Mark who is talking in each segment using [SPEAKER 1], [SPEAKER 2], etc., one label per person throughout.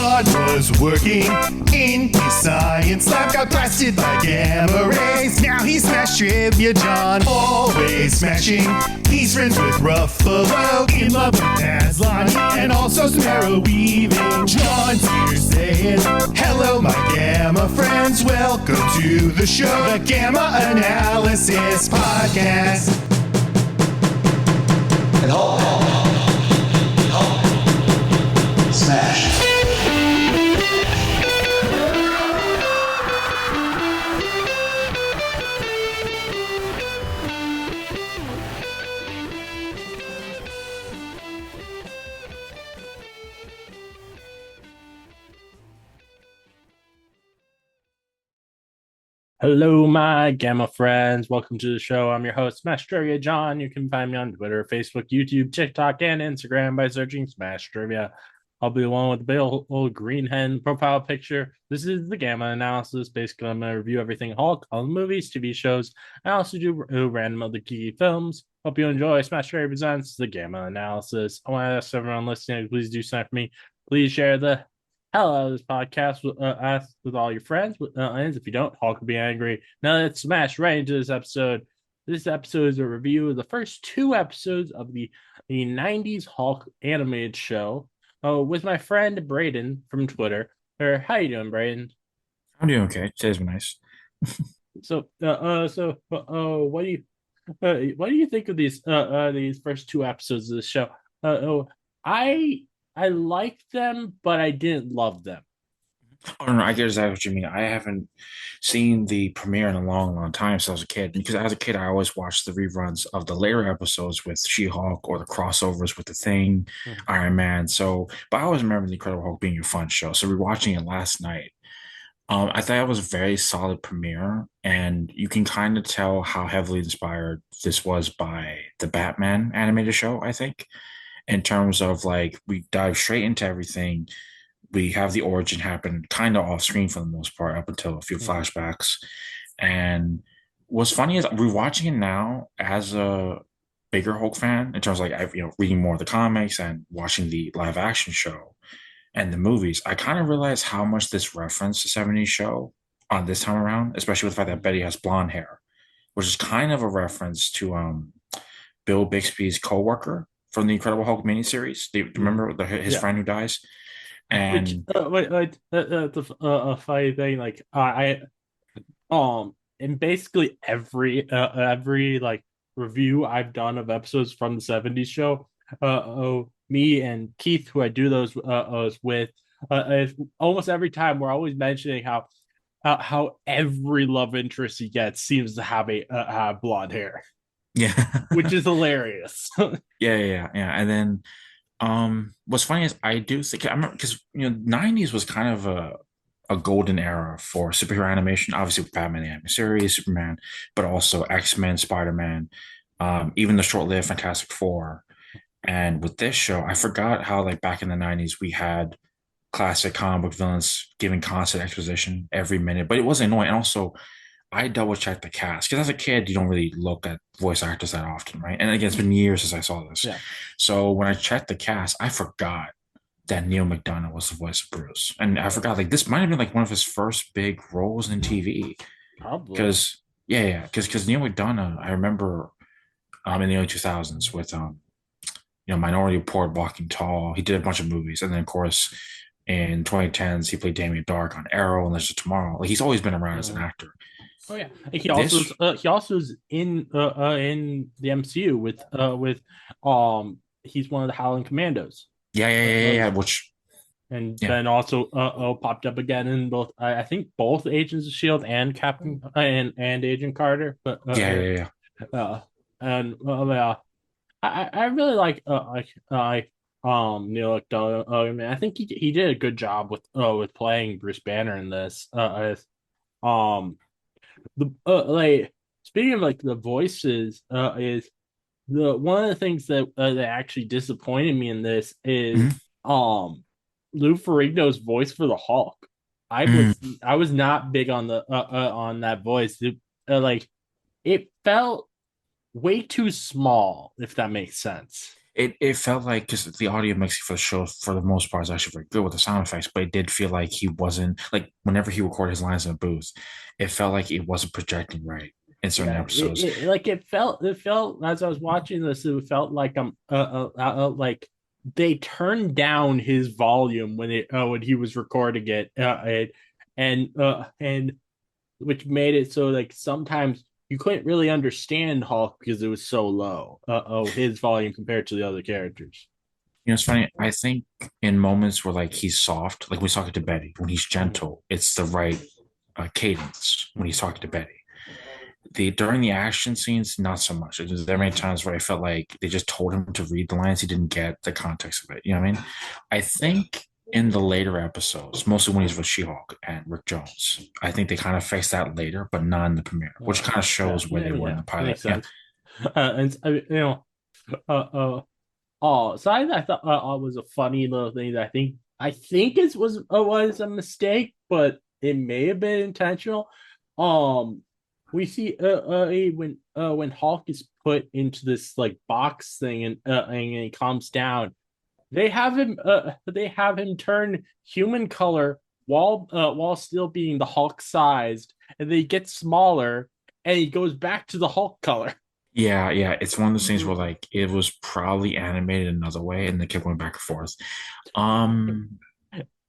[SPEAKER 1] John was working in his science lab, got blasted by gamma rays. Now he's Smash Trivia John, always smashing. He's friends with Ruffalo, in love with Aslan, and also some arrow weaving. John's here saying, hello my gamma friends, welcome to the show, the Gamma Analysis Podcast.
[SPEAKER 2] And hold. Smash.
[SPEAKER 3] Hello, my Gamma friends. Welcome to the show. I'm your host, Smash Trivia John. You can find me on Twitter, Facebook, YouTube, TikTok, and Instagram by searching Smash Trivia. I'll be the one with the big old green hen profile picture. This is the Gamma Analysis. Basically, I'm going to review everything Hulk, all the movies, TV shows. I also do random other geeky films. Hope you enjoy. Smash Trivia presents the Gamma Analysis. I want to ask everyone listening, please do sign for me. Please share the hell out of this podcast with all your friends. And if you don't, Hulk will be angry. Now let's smash right into this episode. This episode is a review of the first two episodes of the 90s Hulk animated show with my friend Braden from Twitter. How you doing, Braden?
[SPEAKER 4] I'm doing okay. Today's been nice.
[SPEAKER 3] What do you think of these first two episodes of the show? I liked them, but I didn't love them.
[SPEAKER 4] Oh, no, I get exactly what you mean. I haven't seen the premiere in a long, long time since I was a kid. Because as a kid, I always watched the reruns of the later episodes with She-Hulk or the crossovers with The Thing, Iron Man. But I always remember The Incredible Hulk being a fun show. So rewatching it last night, I thought it was a very solid premiere. And you can kind of tell how heavily inspired this was by the Batman animated show, I think. In terms of like, we dive straight into everything. We have the origin happen kind of off screen for the most part, up until a few flashbacks. And what's funny is rewatching it now as a bigger Hulk fan, in terms of like, reading more of the comics and watching the live action show and the movies, I kind of realized how much this referenced the 70s show on this time around, especially with the fact that Betty has blonde hair, which is kind of a reference to Bill Bixby's coworker from the Incredible Hulk miniseries. Do you remember his friend who dies? And
[SPEAKER 3] the funny thing, like in basically every like review I've done of episodes from the 70s show, me and Keith, who I do those with, almost every time we're always mentioning how every love interest he gets seems to have have blonde hair.
[SPEAKER 4] Yeah.
[SPEAKER 3] Which is hilarious.
[SPEAKER 4] Yeah. And then what's funny is I do think I remember, because 90s was kind of a golden era for superhero animation, obviously with Batman the Animated Series, Superman, but also X-Men, Spider-Man, even the short-lived Fantastic Four. And with this show, I forgot how like back in the 90s we had classic comic book villains giving constant exposition every minute, but it was annoying. And also I double checked the cast, because as a kid, you don't really look at voice actors that often, right? And again, it's been years since I saw this.
[SPEAKER 3] Yeah.
[SPEAKER 4] So when I checked the cast, I forgot that Neil McDonough was the voice of Bruce. And I forgot, like, this might have been like one of his first big roles in TV.
[SPEAKER 3] Probably.
[SPEAKER 4] Because Neil McDonough, I remember in the early 2000s with Minority Report, Walking Tall. He did a bunch of movies. And then of course in 2010s, he played Damien Dark on Arrow and Legends of Tomorrow. Like, he's always been around as an actor.
[SPEAKER 3] Oh yeah, he also is in the MCU with he's one of the Howling Commandos.
[SPEAKER 4] Yeah.
[SPEAKER 3] Then also popped up again in both, I think both Agents of Shield and Captain and Agent Carter. But
[SPEAKER 4] yeah.
[SPEAKER 3] I really like Neil McDonough. I think he did a good job with playing Bruce Banner in this. Like, speaking of like the voices, is the one of the things that actually disappointed me in this is Lou Ferrigno's voice for the Hulk. I was not big on that voice. Like, it felt way too small, if that makes sense.
[SPEAKER 4] It felt like because the audio mixing for the show for the most part is actually very good with the sound effects, but it did feel like he wasn't like whenever he recorded his lines in a booth, it felt like he wasn't projecting right in certain
[SPEAKER 3] Yeah,
[SPEAKER 4] episodes.
[SPEAKER 3] like it felt as I was watching this, it felt like like they turned down his volume when he was recording it, and which made it so like sometimes you couldn't really understand Hulk because it was so low. His volume compared to the other characters.
[SPEAKER 4] It's funny. I think in moments where like he's soft, like when he's talking to Betty, when he's
[SPEAKER 3] Mhm.
[SPEAKER 4] gentle, it's the right cadence when he's talking to Betty. The during the action scenes, not so much. There are many times where I felt like they just told him to read the lines. He didn't get the context of it. You know what I mean? I think in the later episodes, mostly when he's with She-Hulk and Rick Jones, I think they kind of fixed that later, but not in the premiere, which kind of
[SPEAKER 3] Yeah,
[SPEAKER 4] shows where
[SPEAKER 3] yeah,
[SPEAKER 4] they were in
[SPEAKER 3] yeah,
[SPEAKER 4] the pilot.
[SPEAKER 3] makes
[SPEAKER 4] Yeah.
[SPEAKER 3] sense. And uh, uh, oh, so I thought was a funny little thing that I think it was a mistake, but it may have been intentional. Um, we see when Hulk is put into this like box thing and he calms down, they have him turn human color while still being the Hulk sized, and they get smaller, and he goes back to the Hulk color.
[SPEAKER 4] Yeah, yeah. It's one of those things where like it was probably animated another way and they kept going back and forth. Um,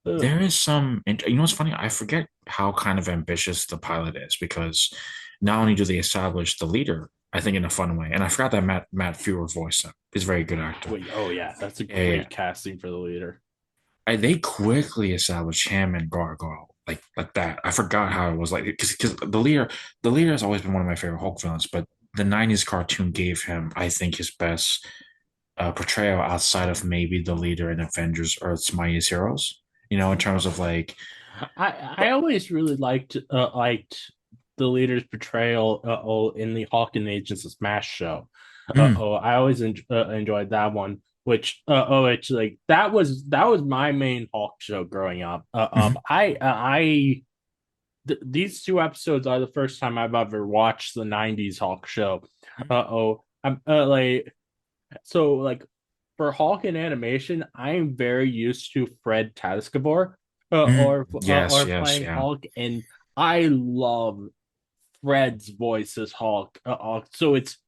[SPEAKER 4] there is some, what's funny? I forget how kind of ambitious the pilot is because not only do they establish the leader, I think in a fun way, and I forgot that Matt Fuhrer voiced him. He's a very good actor.
[SPEAKER 3] Wait, oh yeah, that's a
[SPEAKER 4] Yeah, yeah.
[SPEAKER 3] great casting for the leader.
[SPEAKER 4] They quickly established him and Gargoyle like that. I forgot how it was like because the leader has always been one of my favorite Hulk villains, but the '90s cartoon gave him, I think, his best portrayal outside of maybe the leader in Avengers Earth's Mightiest Heroes. In terms of like,
[SPEAKER 3] I always really liked the leader's portrayal in the Hawk and Agents of Smash show.
[SPEAKER 4] mm,
[SPEAKER 3] I always enjoyed that one. Which it's like that was my main Hawk show growing up.
[SPEAKER 4] mhm,
[SPEAKER 3] These two episodes are the first time I've ever watched the '90s Hawk show. I'm like so like for Hulk in animation, I'm very used to Fred Taskabor
[SPEAKER 4] yes,
[SPEAKER 3] or
[SPEAKER 4] yes,
[SPEAKER 3] playing
[SPEAKER 4] yeah.
[SPEAKER 3] Hulk, and I love Fred's voice as Hulk. So it's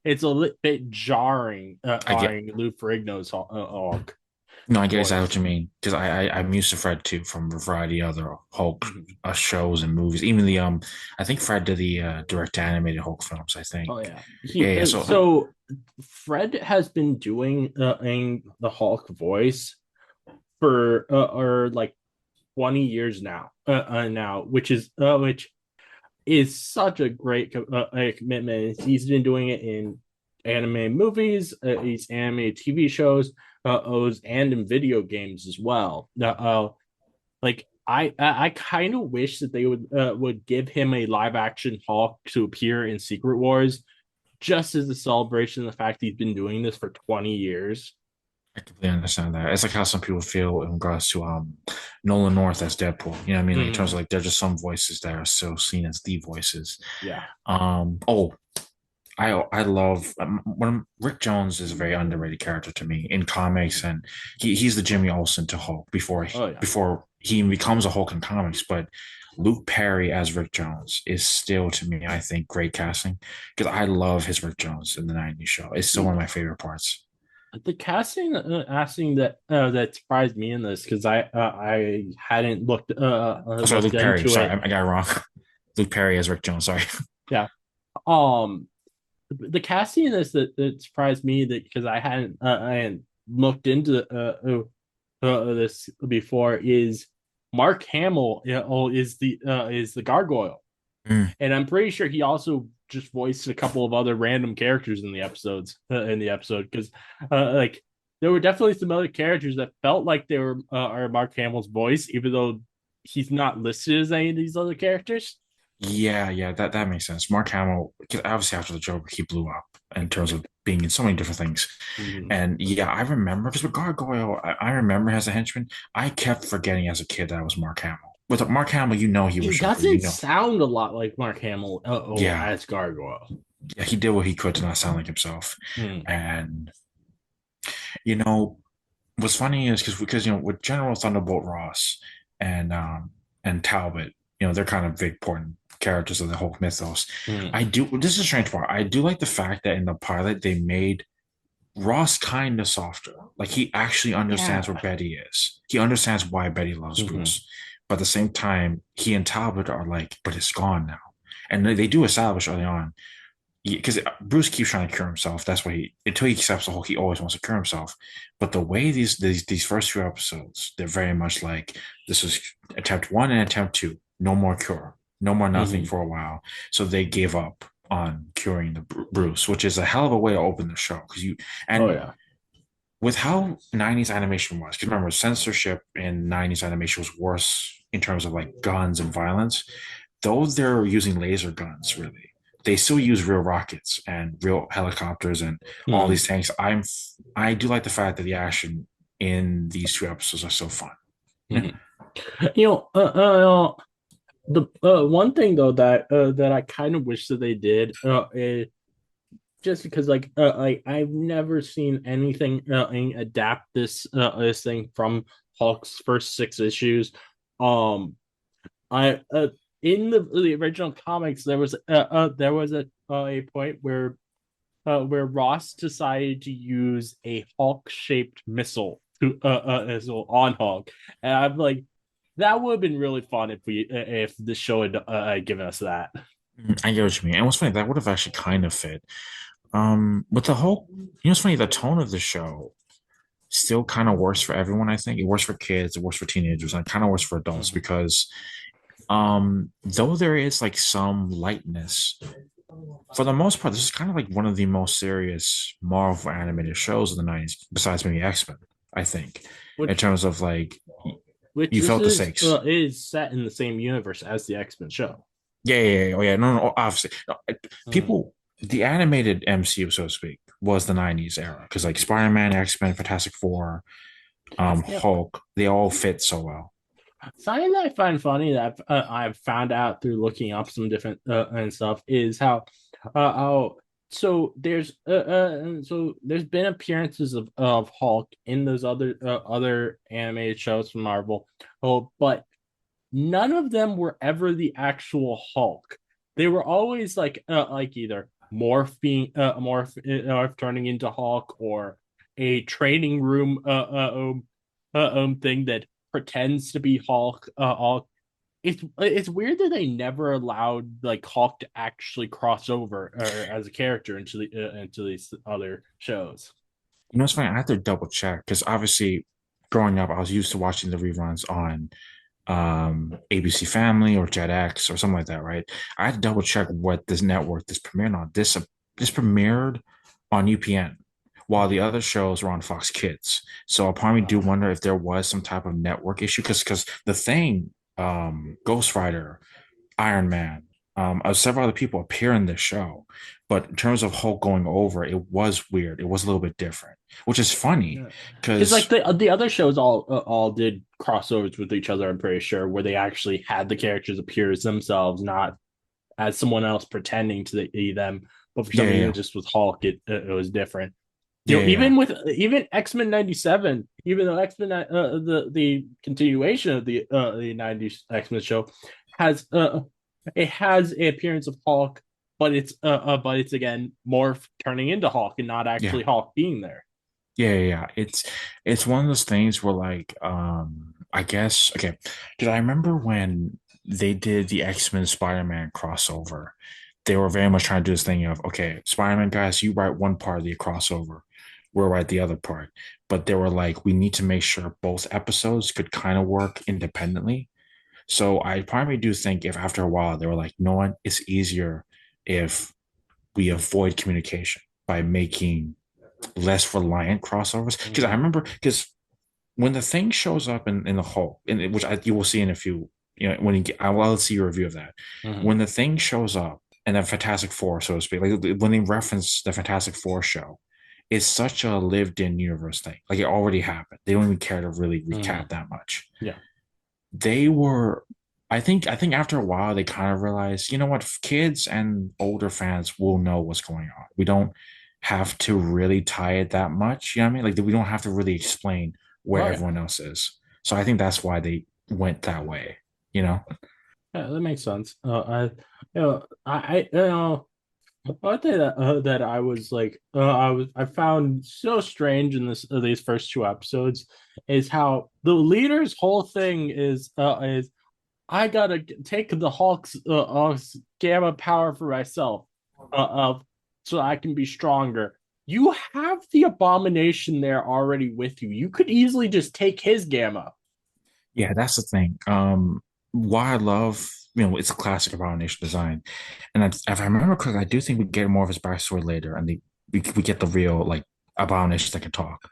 [SPEAKER 3] a little bit jarring,
[SPEAKER 4] I get
[SPEAKER 3] Lou Ferrigno's Hulk
[SPEAKER 4] no, I get exactly what
[SPEAKER 3] voice.
[SPEAKER 4] you mean because I'm used to Fred too from a variety of other Hulk
[SPEAKER 3] Mhm.
[SPEAKER 4] shows and movies. Even the I think Fred did the direct animated Hulk films. I think.
[SPEAKER 3] Oh yeah,
[SPEAKER 4] Yeah,
[SPEAKER 3] he
[SPEAKER 4] yeah. So
[SPEAKER 3] so Fred has been doing in the Hulk voice for or like 20 years now, which is such a great commitment. He's been doing it in anime movies, he's animated TV shows, and in video games as well. Like I kind of wish that they would give him a live action Hulk to appear in Secret Wars, just as a celebration of the fact he's been doing this for 20 years.
[SPEAKER 4] I completely understand that. It's like how some people feel in regards to Nolan North as Deadpool. You know what I mean? Like in terms of
[SPEAKER 3] Mm,
[SPEAKER 4] like there's just some voices that are so seen as the voices.
[SPEAKER 3] yeah.
[SPEAKER 4] Oh, I love when Rick Jones is a very underrated character to me in comics, and he's the Jimmy Olsen to Hulk
[SPEAKER 3] Oh yeah.
[SPEAKER 4] before he becomes a Hulk in comics. But Luke Perry as Rick Jones is still to me, I think, great casting because I love his Rick Jones in the '90s show. It's still one of my favorite parts.
[SPEAKER 3] The casting that surprised me in this because I hadn't
[SPEAKER 4] I'm sorry,
[SPEAKER 3] looked
[SPEAKER 4] Luke Perry.
[SPEAKER 3] into
[SPEAKER 4] Sorry,
[SPEAKER 3] it.
[SPEAKER 4] I got it wrong. Luke Perry as Rick Jones. Sorry.
[SPEAKER 3] Yeah. Um, the casting in this that surprised me that because I hadn't looked into this before is Mark Hamill. Is the Gargoyle,
[SPEAKER 4] Mm.
[SPEAKER 3] and I'm pretty sure he also just voiced a couple of other random characters in the episode because like there were definitely some other characters that felt like they were are Mark Hamill's voice, even though he's not listed as any of these other characters.
[SPEAKER 4] Yeah, yeah, that makes sense. Mark Hamill, because obviously after the Joker, he blew up in terms of being in so many different things.
[SPEAKER 3] Mhm.
[SPEAKER 4] And yeah, I remember because with Gargoyle, I remember as a henchman, I kept forgetting as a kid that was Mark Hamill. With Mark Hamill, he was
[SPEAKER 3] He
[SPEAKER 4] sharper.
[SPEAKER 3] doesn't sound a lot like Mark Hamill
[SPEAKER 4] Yeah,
[SPEAKER 3] as Gargoyle.
[SPEAKER 4] yeah, he did what he could to not sound like himself.
[SPEAKER 3] Hmm.
[SPEAKER 4] And You know, what's funny is because with General Thunderbolt Ross and and Talbot, they're kind of big important characters of the Hulk mythos.
[SPEAKER 3] Mm.
[SPEAKER 4] I do this is a strange part. I do like the fact that in the pilot they made Ross kind of softer. Like he actually understands where
[SPEAKER 3] Yeah.
[SPEAKER 4] Betty is. He understands why Betty loves
[SPEAKER 3] Hmm.
[SPEAKER 4] Bruce. But at the same time, he and Talbot are like, but it's gone now. And they do establish early on because Bruce keeps trying to cure himself. That's why until he accepts the Hulk, he always wants to cure himself. But the way these first few episodes, they're very much like this is attempt one and attempt two. No more cure, no more nothing
[SPEAKER 3] Hmm.
[SPEAKER 4] for a while. So they gave up on curing the Bruce, which is a hell of a way to open the show because
[SPEAKER 3] Oh
[SPEAKER 4] and
[SPEAKER 3] yeah.
[SPEAKER 4] with how 90s animation was, because remember, censorship in 90s animation was worse in terms of like guns and violence, though they're using laser guns, really. They still use real rockets and real helicopters and all
[SPEAKER 3] Hmm.
[SPEAKER 4] these tanks. I do like the fact that the action in these two episodes are so fun. Yeah.
[SPEAKER 3] Hmm. You know, the one thing though that I kind of wish that they did is just because like I've never seen anything adapt this thing from Hulk's first six issues. Um, I in the original comics there was a point where Ross decided to use a Hulk shaped missile on Hulk, and I'm like, that would have been really fun if the show had given us that.
[SPEAKER 4] I get what you mean. And what's funny, that would have actually kind of fit. With the whole, what's funny, the tone of the show still kind of works for everyone. I think it works for kids, it works for teenagers, and it kind of works for adults
[SPEAKER 3] Mhm.
[SPEAKER 4] because though there is like some lightness, for the most part, this is kind of like one of the most serious Marvel animated shows of the 90s, besides maybe X-Men, I think, in
[SPEAKER 3] Which
[SPEAKER 4] terms of like
[SPEAKER 3] which
[SPEAKER 4] you
[SPEAKER 3] this
[SPEAKER 4] felt the stakes.
[SPEAKER 3] is set in the same universe as the X Men show.
[SPEAKER 4] Yeah. Oh yeah, no, obviously. No,
[SPEAKER 3] Mm.
[SPEAKER 4] people the animated MCU, so to speak, was the 90s era. Because like Spider-Man, X-Men, Fantastic Four,
[SPEAKER 3] Yeah.
[SPEAKER 4] Hulk, they all fit so well.
[SPEAKER 3] Something that I find funny that I've found out through looking up some different and stuff is how so there's been appearances of Hulk in those other animated shows from Marvel, but none of them were ever the actual Hulk. They were always like either morph turning into Hulk or a training room thing that pretends to be Hulk. Hulk. It's weird that they never allowed like Hulk to actually cross over as a character into these other shows.
[SPEAKER 4] What's funny? I had to double check because obviously, growing up, I was used to watching the reruns on ABC Family or JetX or something like that, right? I had to double check what this network this premiered on. This premiered on UPN while the other shows were on Fox Kids. So I probably do wonder if there was some type of network issue because the thing, Ghost Rider, Iron Man, several other people appear in this show. But in terms of Hulk going over, it was weird. It was a little bit different, which is funny
[SPEAKER 3] Yeah, because like
[SPEAKER 4] because
[SPEAKER 3] the other shows all did crossovers with each other. I'm pretty sure where they actually had the characters appear as themselves, not as someone else pretending to be them. But for some reason,
[SPEAKER 4] yeah,
[SPEAKER 3] just with Hulk, it was different. You
[SPEAKER 4] yeah,
[SPEAKER 3] know,
[SPEAKER 4] yeah,
[SPEAKER 3] even X Men '97, even though X Men the continuation of the '90s X Men show has it has an appearance of Hulk, but it's again Morph turning into Hulk and not
[SPEAKER 4] yeah.
[SPEAKER 3] actually Hulk being there.
[SPEAKER 4] Yeah. It's one of those things where like I guess okay, because I remember when they did the X-Men Spider-Man crossover, they were very much trying to do this thing of okay, Spider-Man guys, you write one part of the crossover, we'll write the other part. But they were like, we need to make sure both episodes could kind of work independently. So I probably do think if after a while they were like, no one, it's easier if we avoid communication by making less reliant crossovers. Because I
[SPEAKER 3] Mm-hmm.
[SPEAKER 4] remember because when the thing shows up in the Hulk, which you will see in a few, when you get, I will see your review of that.
[SPEAKER 3] Mm-hmm.
[SPEAKER 4] When the thing shows up and the Fantastic Four, so to speak, like when they reference the Fantastic Four show, it's such a lived-in universe thing. Like it already happened. They don't even care to really
[SPEAKER 3] Mm-hmm.
[SPEAKER 4] recap that much.
[SPEAKER 3] Yeah.
[SPEAKER 4] They were. I think after a while they kind of realized, you know what, kids and older fans will know what's going on. We don't have to really tie it that much. You know what I mean? Like we don't have to really explain where
[SPEAKER 3] Oh yeah,
[SPEAKER 4] everyone else is. So I think that's why they went that way. You know?
[SPEAKER 3] yeah, that makes sense. One thing that I was like, I found so strange in these first two episodes is how the leader's whole thing is I gotta take the Hulk's gamma power for myself, so I can be stronger. You have the Abomination there already with you. You could easily just take his gamma.
[SPEAKER 4] Yeah, that's the thing. Why I love, it's a classic Abomination design. And if I remember correctly, I do think we get more of his backstory later, and we get the real like Abomination that can talk.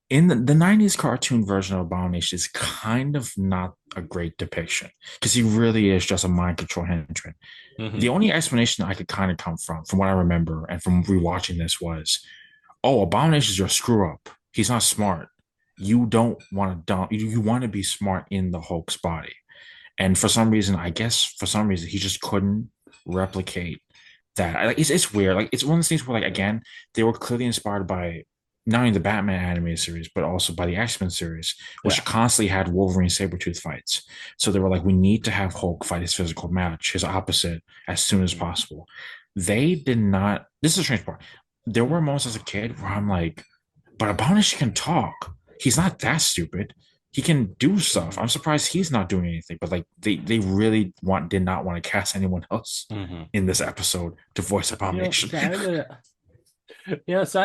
[SPEAKER 4] In the 90s cartoon version of Abomination is kind of not a great depiction because he really is just a mind control henchman. The
[SPEAKER 3] Mm-hmm.
[SPEAKER 4] only explanation I could kind of come from what I remember and from rewatching this was, oh, Abomination is your screw up. He's not smart. You don't want to dump. You want to be smart in the Hulk's body. And for some reason, I guess for some reason, he just couldn't replicate that. Like it's weird. Like it's one of those things where like again, they were clearly inspired by not only the Batman animated series, but also by the X-Men series, which
[SPEAKER 3] Yeah.
[SPEAKER 4] constantly had Wolverine Sabretooth fights. So they were like, we need to have Hulk fight his physical match, his opposite, as soon as possible. They did not. This is a strange part. There were moments as a kid where I'm like, but Abomination can talk. He's not that stupid. He can do stuff. I'm surprised he's not doing anything. But like they really did not want to cast anyone else
[SPEAKER 3] Mm-hmm.
[SPEAKER 4] in this episode to voice Abomination.
[SPEAKER 3] So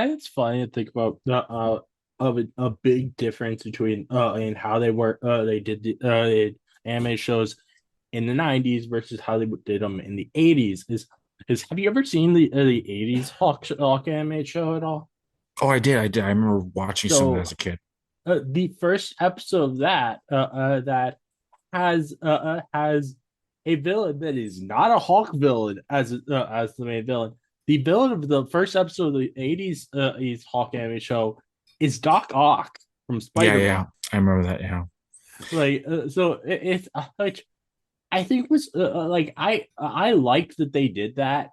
[SPEAKER 3] it's funny to think about of a big difference between in how they did the anime shows in the 90s versus how they did them in the 80s is have you ever seen the 80s Hawk anime show at all?
[SPEAKER 4] Oh, I did. I did. I remember watching some of that as
[SPEAKER 3] So
[SPEAKER 4] a kid.
[SPEAKER 3] the first episode of that has a villain that is not a Hulk villain as the main villain. The villain of the first episode of the 80s is Hawk anime show is Doc Ock from
[SPEAKER 4] Yeah, yeah.
[SPEAKER 3] Spider-Man.
[SPEAKER 4] I remember that. Yeah.
[SPEAKER 3] Like so it's like I think was like I like that they did that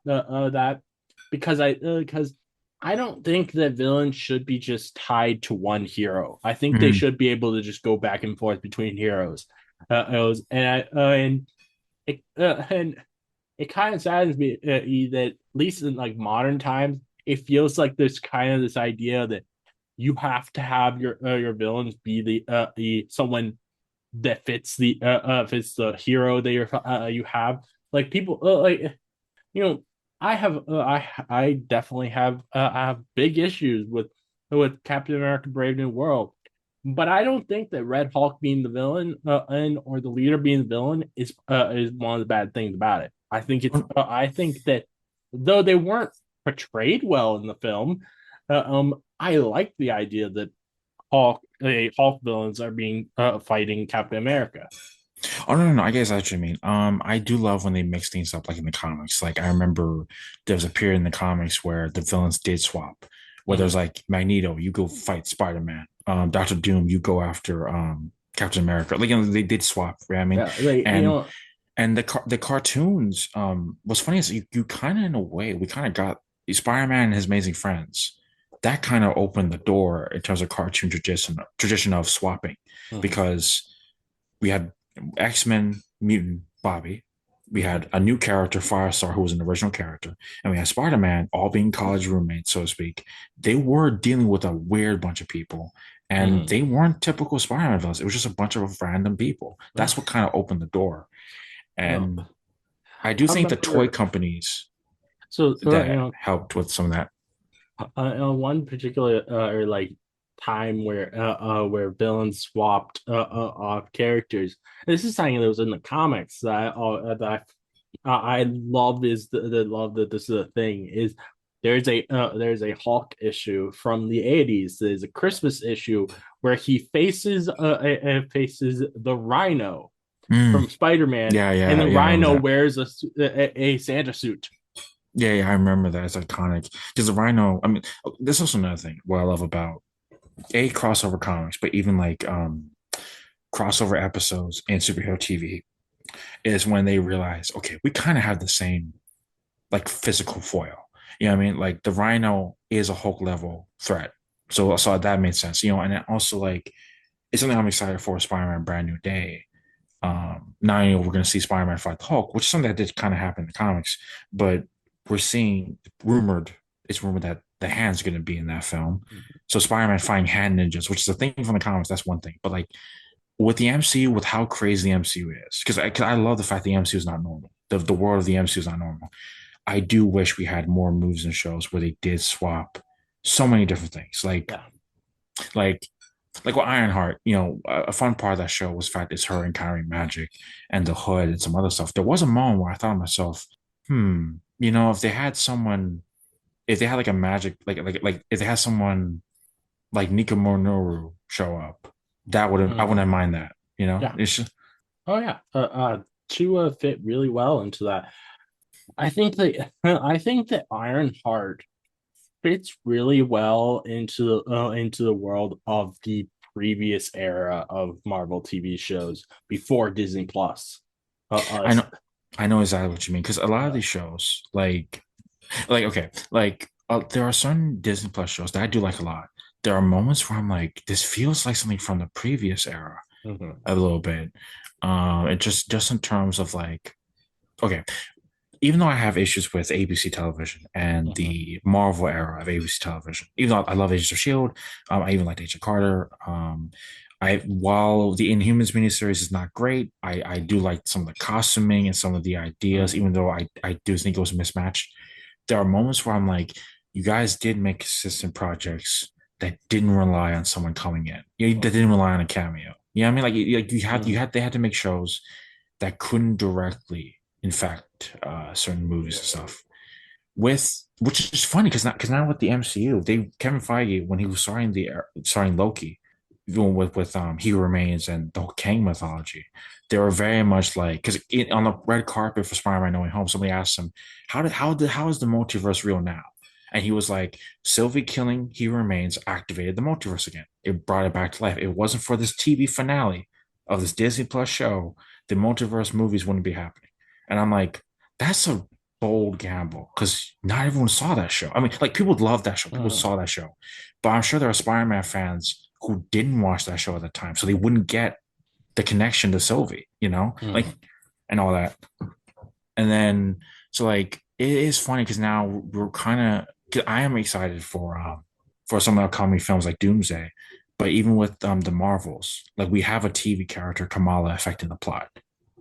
[SPEAKER 3] because I don't think that villains should be just tied to one hero. I think they
[SPEAKER 4] Mhm.
[SPEAKER 3] should be able to just go back and forth between heroes. And it kind of saddens me that at least in like modern times, it feels like there's kind of this idea that you have to have your villains be the someone that fits the hero that you have. Like people like you know I definitely I have big issues with Captain America Brave New World, but I don't think that Red Hulk being the villain and or the leader being the villain is one of the bad things about it. I think that though they weren't portrayed well in the film, I like the idea that Hulk villains are being fighting Captain America.
[SPEAKER 4] Oh no, no, no. I guess that's what you mean. I do love when they mix things up, like in the comics. Like I remember there's a period in the comics where the villains did swap. Where there's
[SPEAKER 3] Mm-hmm.
[SPEAKER 4] like Magneto, you go fight Spider-Man. Doctor Doom, you go after Captain America. Like they did swap, right? I mean,
[SPEAKER 3] Yeah, like
[SPEAKER 4] and the cartoons, what's funny is you kind of in a way we kind of got Spider-Man and his amazing friends. That kind of opened the door in terms of cartoon tradition of swapping
[SPEAKER 3] mhm.
[SPEAKER 4] because we had X-Men mutant Bobby. We had a new character, Firestar, who was an original character, and we had Spider-Man, all being college roommates, so to speak. They were dealing with a weird bunch of people, and
[SPEAKER 3] Mhm.
[SPEAKER 4] they weren't typical Spider-Man villains. It was just a bunch of random people.
[SPEAKER 3] Uh,
[SPEAKER 4] That's what kind of opened the door.
[SPEAKER 3] uh,
[SPEAKER 4] And I do
[SPEAKER 3] how
[SPEAKER 4] think the
[SPEAKER 3] about
[SPEAKER 4] toy
[SPEAKER 3] your
[SPEAKER 4] companies
[SPEAKER 3] so
[SPEAKER 4] that helped with some of that.
[SPEAKER 3] one particular or like time where villains swapped off characters. This is something that was in the comics that I love is the love that this is a thing is there's a Hulk issue from the 80s. There's a Christmas issue where he faces the Rhino
[SPEAKER 4] Mm,
[SPEAKER 3] from Spider-Man,
[SPEAKER 4] yeah,
[SPEAKER 3] and
[SPEAKER 4] yeah,
[SPEAKER 3] the
[SPEAKER 4] yeah. I remember
[SPEAKER 3] Rhino
[SPEAKER 4] that.
[SPEAKER 3] wears a Santa suit.
[SPEAKER 4] Yeah, yeah, I remember that. It's iconic. Because the Rhino, I mean, there's also another thing what I love about a crossover comics, but even like crossover episodes in superhero TV is when they realize, okay, we kind of have the same like physical foil. You know what I mean? Like the Rhino is a Hulk level threat. So that made sense, and then also like it's something I'm excited for Spider-Man Brand New Day. Not only we're gonna see Spider-Man fight the Hulk, which is something that did kind of happen in the comics, but we're seeing rumored it's rumored that the hand's gonna be in that film. So Spider-Man fighting hand ninjas, which is a thing from the comics, that's one thing. But like with the MCU, with how crazy the MCU is, because I love the fact the MCU is not normal. The world of the MCU is not normal. I do wish we had more movies and shows where they did swap so many different things.
[SPEAKER 3] Yeah.
[SPEAKER 4] Like like with Ironheart, a fun part of that show was the fact it's her encountering magic and the hood and some other stuff. There was a moment where I thought to myself, if they had someone, if they had like a magic, like if they had someone like Nika Minoru show up, that would have I wouldn't mind that.
[SPEAKER 3] Yeah.
[SPEAKER 4] It's just
[SPEAKER 3] Oh yeah. Two fit really well into that. I think that Ironheart fits really well into the world of the previous era of Marvel TV shows before Disney Plus.
[SPEAKER 4] I know I know exactly what you mean because a lot of these shows, like okay, there are certain Disney Plus shows that I do like a lot. There are moments where I'm like, this feels like something from the previous era
[SPEAKER 3] Mhm,
[SPEAKER 4] a little bit. It just in terms of like, okay, even though I have issues with ABC television and
[SPEAKER 3] mhm,
[SPEAKER 4] the Marvel era of ABC television, even though I love Agents of Shield, I even like Agent Carter. I while the Inhumans miniseries is not great, I do like some of the costuming and some of the ideas,
[SPEAKER 3] mhm,
[SPEAKER 4] even though I do think it was mismatched. There are moments where I'm like, you guys did make consistent projects that didn't rely on someone coming in. That didn't rely on a cameo. You know what I mean? Like
[SPEAKER 3] mhm,
[SPEAKER 4] they had to make shows that couldn't directly infect certain movies and stuff. With which is funny because now with the MCU, Kevin Feige when he was starring Loki, even with He Who Remains and the whole Kang mythology, they were very much like because on the red carpet for Spider-Man No Way Home, somebody asked him how is the multiverse real now? And he was like, Sylvie killing He Who Remains activated the multiverse again. It brought it back to life. It wasn't for this TV finale of this Disney Plus show, the multiverse movies wouldn't be happening. And I'm like, that's a bold gamble because not everyone saw that show. I mean, like people love that show, people
[SPEAKER 3] mhm,
[SPEAKER 4] saw that show, but I'm sure there are Spider-Man fans who didn't watch that show at the time, so they wouldn't get the connection to Sylvie, like
[SPEAKER 3] mhm.
[SPEAKER 4] and all that. And then so like it is funny because now we're kind of I am excited for some of the upcoming films like Doomsday, but even with the Marvels, like we have a TV character Kamala affecting the plot.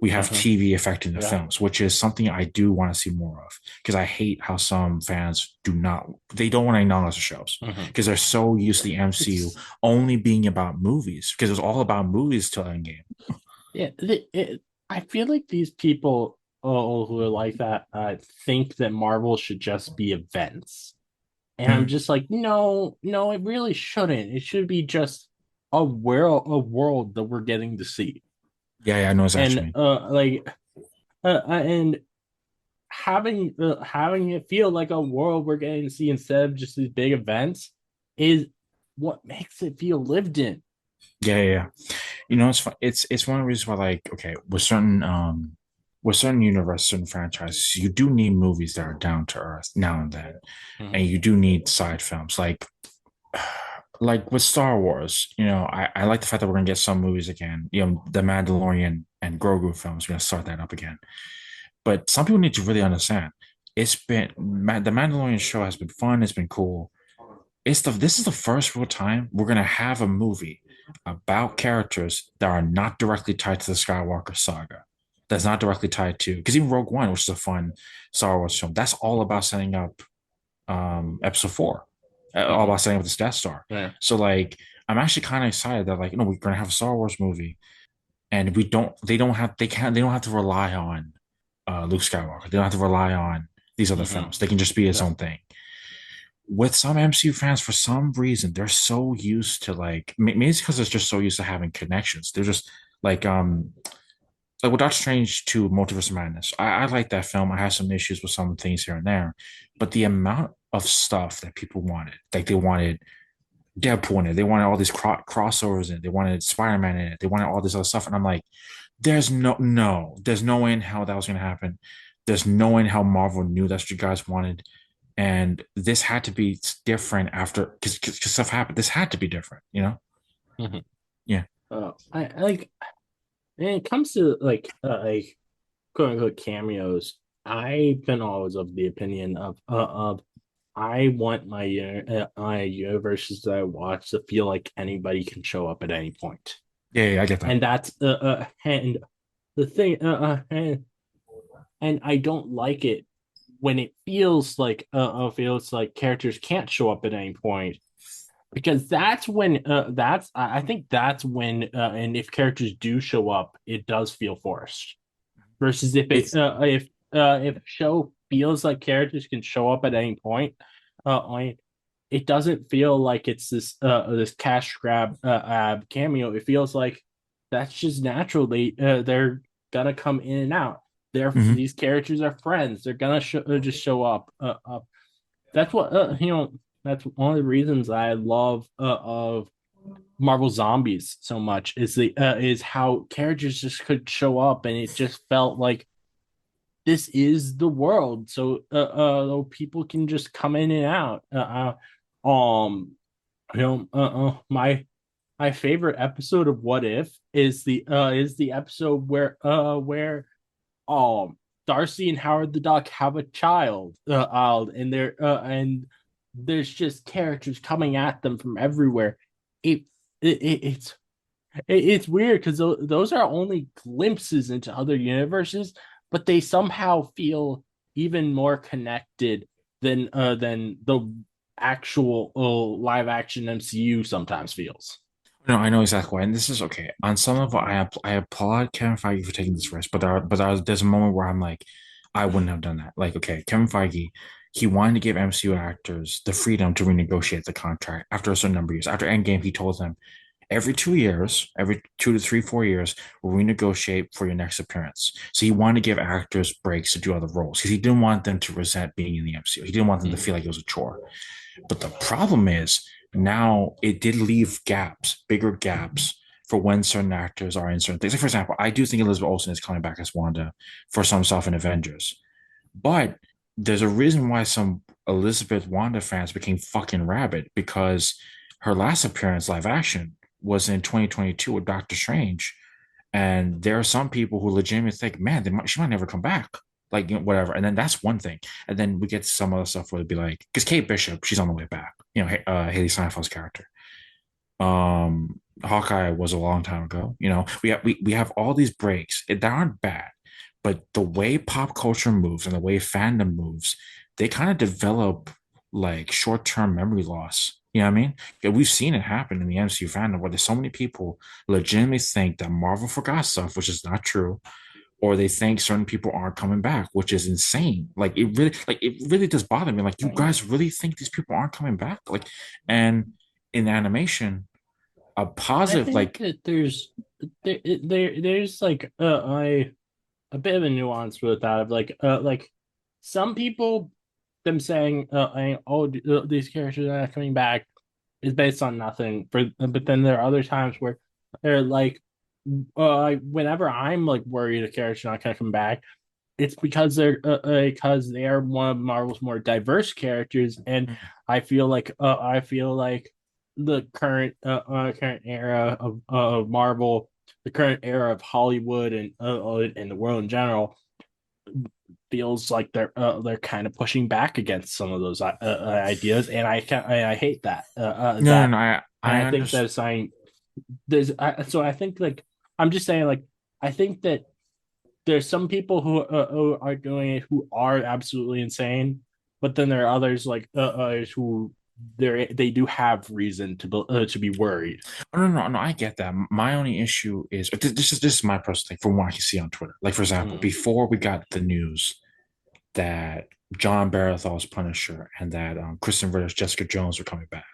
[SPEAKER 4] We have
[SPEAKER 3] Mhm.
[SPEAKER 4] TV affecting the
[SPEAKER 3] Yeah.
[SPEAKER 4] films, which is something I do want to see more of because I hate how some fans they don't want to acknowledge the shows
[SPEAKER 3] Mhm.
[SPEAKER 4] because they're so used to the MCU
[SPEAKER 3] It's
[SPEAKER 4] only being about movies because it's all about movies till Endgame.
[SPEAKER 3] yeah. I feel like these people who are like that think that Marvel should just be events, and I'm
[SPEAKER 4] Mm.
[SPEAKER 3] just like, no, no, it really shouldn't. It should be just a world that we're getting to see,
[SPEAKER 4] Yeah, I know exactly what you
[SPEAKER 3] and
[SPEAKER 4] mean.
[SPEAKER 3] and having it feel like a world we're getting to see instead of just these big events is what makes it feel lived in.
[SPEAKER 4] Yeah. It's fun. It's one of the reasons why, like, okay, with certain universes, certain franchises, you do need movies that are down to earth now and then, and
[SPEAKER 3] Mhm,
[SPEAKER 4] you do need side films like with Star Wars. I like the fact that we're gonna get some movies again. The Mandalorian and Grogu films. We're gonna start that up again. But some people need to really understand. The Mandalorian show has been fun. It's been cool. This is the first real time we're gonna have a movie about characters that are not directly tied to the Skywalker saga. That's not directly tied to because even Rogue One, which is a fun Star Wars film, that's all about setting up Episode 4, all
[SPEAKER 3] mhm.
[SPEAKER 4] about setting up the Death Star.
[SPEAKER 3] Yeah.
[SPEAKER 4] So like, I'm actually kind of excited that like we're gonna have a Star Wars movie, and they don't have to rely on Luke Skywalker. They don't have to rely on these other
[SPEAKER 3] Mhm.
[SPEAKER 4] films. They can just be its
[SPEAKER 3] Yeah.
[SPEAKER 4] own thing with some MCU fans, for some reason, they're so used to like maybe it's because they're just so used to having connections. They're just like like with Doctor Strange to Multiverse of Madness. I like that film. I have some issues with some things here and there, but the amount of stuff that people wanted, like they wanted Deadpool in it, they wanted all these crossovers in it, they wanted Spider-Man in it, they wanted all this other stuff, and I'm like, there's no way in hell that was gonna happen. There's no way in hell Marvel knew that's what you guys wanted And this had to be different after because stuff happened. This had to be different, you know?
[SPEAKER 3] Mhm.
[SPEAKER 4] Yeah.
[SPEAKER 3] I like when it comes to like quote unquote cameos. I've been always of the opinion of I want my universes that I watch to feel like anybody can show up at any point,
[SPEAKER 4] Yeah, I get that.
[SPEAKER 3] and that's and the thing and I don't like it when it feels like characters can't show up at any point because that's when that's I think that's when and if characters do show up, it does feel forced. Versus
[SPEAKER 4] It's
[SPEAKER 3] if a show feels like characters can show up at any point, like it doesn't feel like it's this cash grab cameo. It feels like that's just natural. They're gonna come in and out.
[SPEAKER 4] mhm.
[SPEAKER 3] These characters are friends. They're gonna just show up. That's what That's one of the reasons I love of Marvel Zombies so much is how characters just could show up and it just felt like this is the world. So people can just come in and out. My favorite episode of What If is the episode where um Darcy and Howard the Duck have a child and there's just characters coming at them from everywhere. It, it's it's weird because those are only glimpses into other universes, but they somehow feel even more connected than the actual live action MCU sometimes feels.
[SPEAKER 4] No, I know exactly why. And this is okay. On some level, I applaud Kevin Feige for taking this risk, there's a moment where I'm like, I wouldn't have done that. Like, okay, Kevin Feige, he wanted to give MCU actors the freedom to renegotiate the contract after a certain number of years. After Endgame, he told them every 2 years, every 2 to 3, 4 years, we'll renegotiate for your next appearance. So he wanted to give actors breaks to do other roles because he didn't want them to resent being in the MCU. He didn't want them to feel like it was a chore. But the problem is now it did leave gaps, bigger gaps for when certain actors are in certain things. Like, for example, I do think Elizabeth Olsen is coming back as Wanda for some stuff in Avengers. But there's a reason why some Elizabeth Wanda fans became fucking rabid because her last appearance live action was in 2022 with Doctor Strange. And there are some people who legitimately think, man, she might never come back. Like, whatever. And then that's one thing. And then we get some other stuff where it'd be like, because Kate Bishop, she's on the way back. Haley Steinfeld's character. Hawkeye was a long time ago. We have all these breaks that aren't bad, but the way pop culture moves and the way fandom moves, they kind of develop like short-term memory loss. You know what I mean? Yeah, we've seen it happen in the MCU fandom where there's so many people legitimately think that Marvel forgot stuff, which is not true, or they think certain people aren't coming back, which is insane. Like it really does bother me. Like, you guys really think these people aren't coming back? Like, and in animation, a
[SPEAKER 3] I
[SPEAKER 4] positive
[SPEAKER 3] think
[SPEAKER 4] like
[SPEAKER 3] that there's like a bit of a nuance with that of like some people them saying these characters are not coming back is based on nothing for but then there are other times where they're whenever I'm like worried a character's not gonna come back it's because they are one of Marvel's more diverse characters and I feel like the current era of Marvel the current era of Hollywood and the world in general feels like they're kind of pushing back against some of those ideas, and I hate that.
[SPEAKER 4] no, no, no, I
[SPEAKER 3] I think
[SPEAKER 4] understand.
[SPEAKER 3] that saying so I think like I'm just saying like I think that there's some people who are doing it who are absolutely insane, but then there are others like who they do have reason to be worried.
[SPEAKER 4] Oh, no, no, no, I get that. My only issue is this is my personal thing from what I can see on Twitter. Like, for example,
[SPEAKER 3] Mm.
[SPEAKER 4] before we got the news that John Barenthal's Punisher and that Kristen Ritter's Jessica Jones were coming back.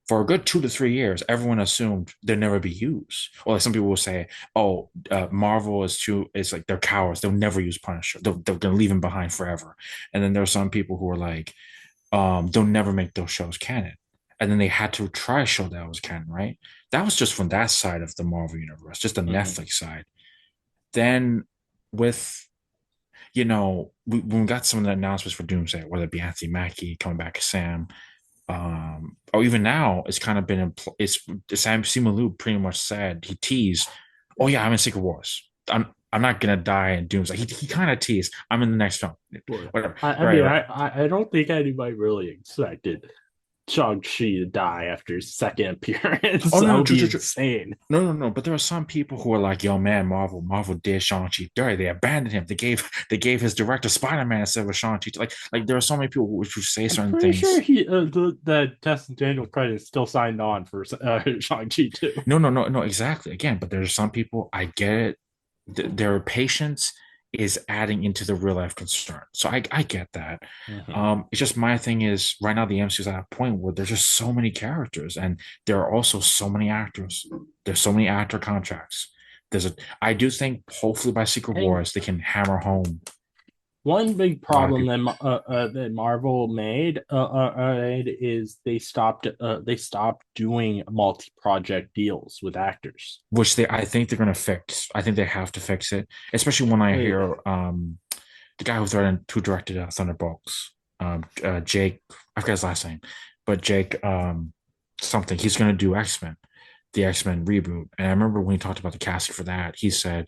[SPEAKER 4] For a good 2 to 3 years, everyone assumed they'd never be used. Or like some people will say, "Oh, Marvel is like they're cowards. They'll never use Punisher. They're gonna leave him behind forever." And then there are some people who are like, they'll never make those shows canon. And then they had to try a show that was canon, right? That was just from that side of the Marvel universe, just the
[SPEAKER 3] Mm-hmm.
[SPEAKER 4] Netflix side. Then with when we got some of the announcements for Doomsday, whether it be Anthony Mackie coming back as Sam, or even now, it's kind of been it's Sam Simalu pretty much said he teased, "Oh yeah, I'm in Secret Wars. I'm not gonna die in Doomsday." He kind of teased, "I'm in the next film."
[SPEAKER 3] Well,
[SPEAKER 4] Whatever.
[SPEAKER 3] I
[SPEAKER 4] Right,
[SPEAKER 3] mean,
[SPEAKER 4] right.
[SPEAKER 3] I don't think anybody really expected Shang-Chi to die after his second appearance.
[SPEAKER 4] Oh no,
[SPEAKER 3] That
[SPEAKER 4] no,
[SPEAKER 3] would
[SPEAKER 4] true,
[SPEAKER 3] be
[SPEAKER 4] true, true.
[SPEAKER 3] insane.
[SPEAKER 4] No. But there are some people who are like, "Yo, man, Marvel did Shang-Chi dirty. They abandoned him. They gave his director Spider-Man instead of Shang-Chi." Like there are so many people who say
[SPEAKER 3] I'm
[SPEAKER 4] certain
[SPEAKER 3] pretty sure
[SPEAKER 4] things.
[SPEAKER 3] the Tess and Daniel credits still signed on for Shang-Chi too.
[SPEAKER 4] No, exactly. Again, but there's some people, I get it. Their patience is adding into the real life concern. So I get that.
[SPEAKER 3] Mhm.
[SPEAKER 4] It's just my thing is right now the MCU is at a point where there's just so many characters and there are also so many actors. There's so many actor contracts. I do think hopefully by Secret
[SPEAKER 3] And
[SPEAKER 4] Wars they can hammer home
[SPEAKER 3] one big
[SPEAKER 4] a lot of
[SPEAKER 3] problem
[SPEAKER 4] people,
[SPEAKER 3] that Marvel made is they stopped doing multi-project deals with actors.
[SPEAKER 4] which I think they're gonna fix. I think they have to fix it, especially when I
[SPEAKER 3] Like,
[SPEAKER 4] hear the guy who directed Thunderbolts, Jake, I forget his last name, but Jake something. He's gonna do X-Men, the X-Men reboot. And I remember when he talked about the casting for that, he said,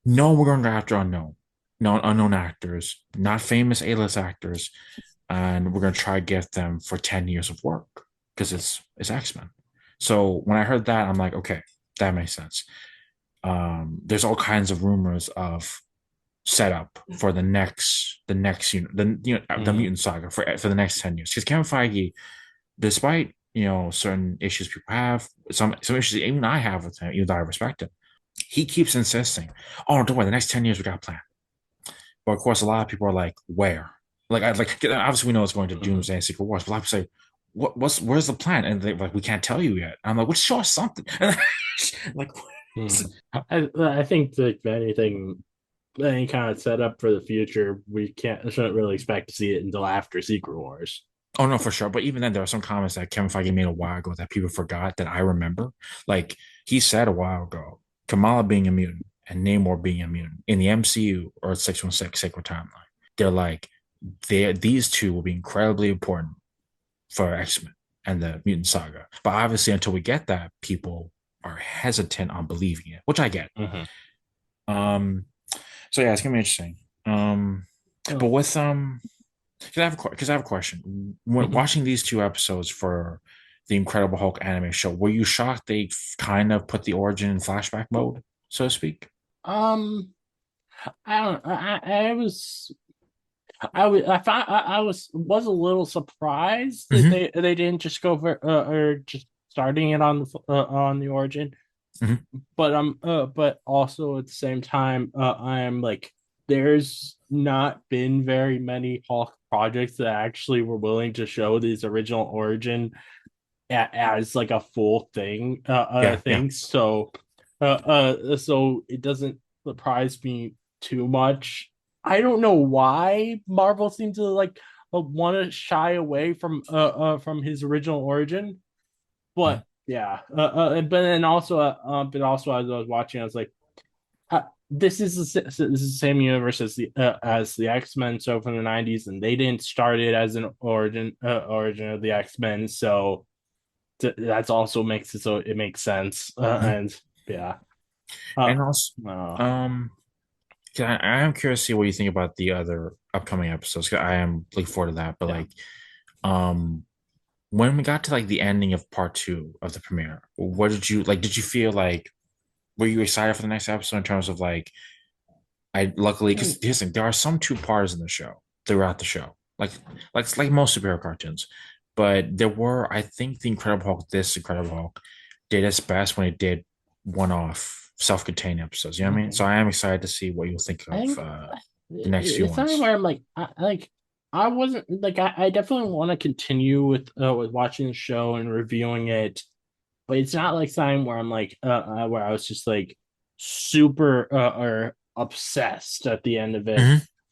[SPEAKER 4] "No, we're going after unknown actors, not famous A-list actors, and we're gonna try to get them for 10 years of work because it's X-Men." So when I heard that, I'm like, okay, that makes sense. There's all kinds of rumors of setup for the
[SPEAKER 3] mhm.
[SPEAKER 4] mutant saga for the next 10 years because Kevin Feige, despite certain issues people have, some issues even I have with him, even though I respect him, he keeps insisting, "Oh, don't worry, the next 10 years we got a plan." But of course a lot of people are like, where, like obviously we know it's going to
[SPEAKER 3] Mhm.
[SPEAKER 4] Doomsday and Secret Wars, but a lot of people say, where's the plan? And they like, we can't tell you yet. I'm like, well, show us something. Like,
[SPEAKER 3] Mhm. I think that if anything, any kind of setup for the future, we shouldn't really expect to see it until after Secret Wars.
[SPEAKER 4] oh no, for sure. But even then, there are some comments that Kevin Feige made a while ago that people forgot that I remember. Like he said a while ago, Kamala being a mutant and Namor being a mutant in the MCU or 616 Sacred Timeline. They're like, these two will be incredibly important for X-Men and the mutant saga. But obviously, until we get that, people are hesitant on believing it, which I get.
[SPEAKER 3] Mhm.
[SPEAKER 4] Um, so yeah, it's gonna be interesting. But
[SPEAKER 3] Oh,
[SPEAKER 4] with because I have a question. When
[SPEAKER 3] mhm.
[SPEAKER 4] watching these two episodes for the Incredible Hulk anime show, were you shocked they kind of put the origin in flashback mode, so to speak?
[SPEAKER 3] Um, I don't. I was. I found I was a little surprised that
[SPEAKER 4] Hmm.
[SPEAKER 3] they didn't just go for or just starting it on the origin,
[SPEAKER 4] Hmm.
[SPEAKER 3] but also at the same time I am like there's not been very many Hulk projects that actually were willing to show these original origin as like a full
[SPEAKER 4] Yeah.
[SPEAKER 3] thing. So it doesn't surprise me too much. I don't know why Marvel seems to like want to shy away from his original origin,
[SPEAKER 4] Mhm.
[SPEAKER 3] but yeah. But also as I was watching, I was like, this is the same universe as the X-Men. So from the '90s, and they didn't start it as an origin of the X-Men. So that's also makes it so it makes sense.
[SPEAKER 4] Mhm.
[SPEAKER 3] And yeah, uh,
[SPEAKER 4] And also,
[SPEAKER 3] uh,
[SPEAKER 4] um, 'cause I am curious to see what you think about the other upcoming episodes. 'Cause I am looking forward to that. But
[SPEAKER 3] yeah.
[SPEAKER 4] like, um, when we got to like the ending of part two of the premiere, what did you like? Did you feel like were you excited for the next episode in terms of like I luckily because here's the thing, there are some two parts in the show throughout the show, like most superhero cartoons. But there were, I think, this Incredible Hulk did its best when it did one-off, self-contained episodes. You know what I mean? So
[SPEAKER 3] Mhm.
[SPEAKER 4] I am excited to see what you'll think
[SPEAKER 3] I
[SPEAKER 4] of
[SPEAKER 3] think
[SPEAKER 4] the next few
[SPEAKER 3] it's something
[SPEAKER 4] ones.
[SPEAKER 3] where I'm like, I wasn't like I definitely want to continue with watching the show and reviewing it, but it's not like something where I'm like where I was just like super or obsessed at the end of it.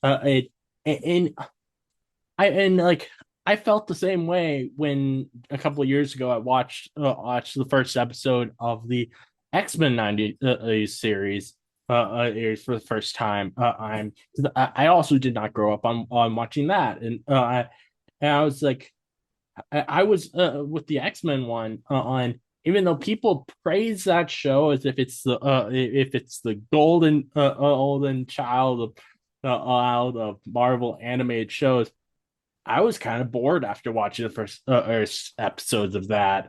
[SPEAKER 4] Hmm.
[SPEAKER 3] It and and like I felt the same way when a couple of years ago I watched the first episode of the X-Men '90 series, airs for the first time. I also did not grow up on watching that, and I was like, I was with the X-Men one on. Even though people praise that show as if it's the golden child of Marvel animated shows, I was kind of bored after watching the first episodes of that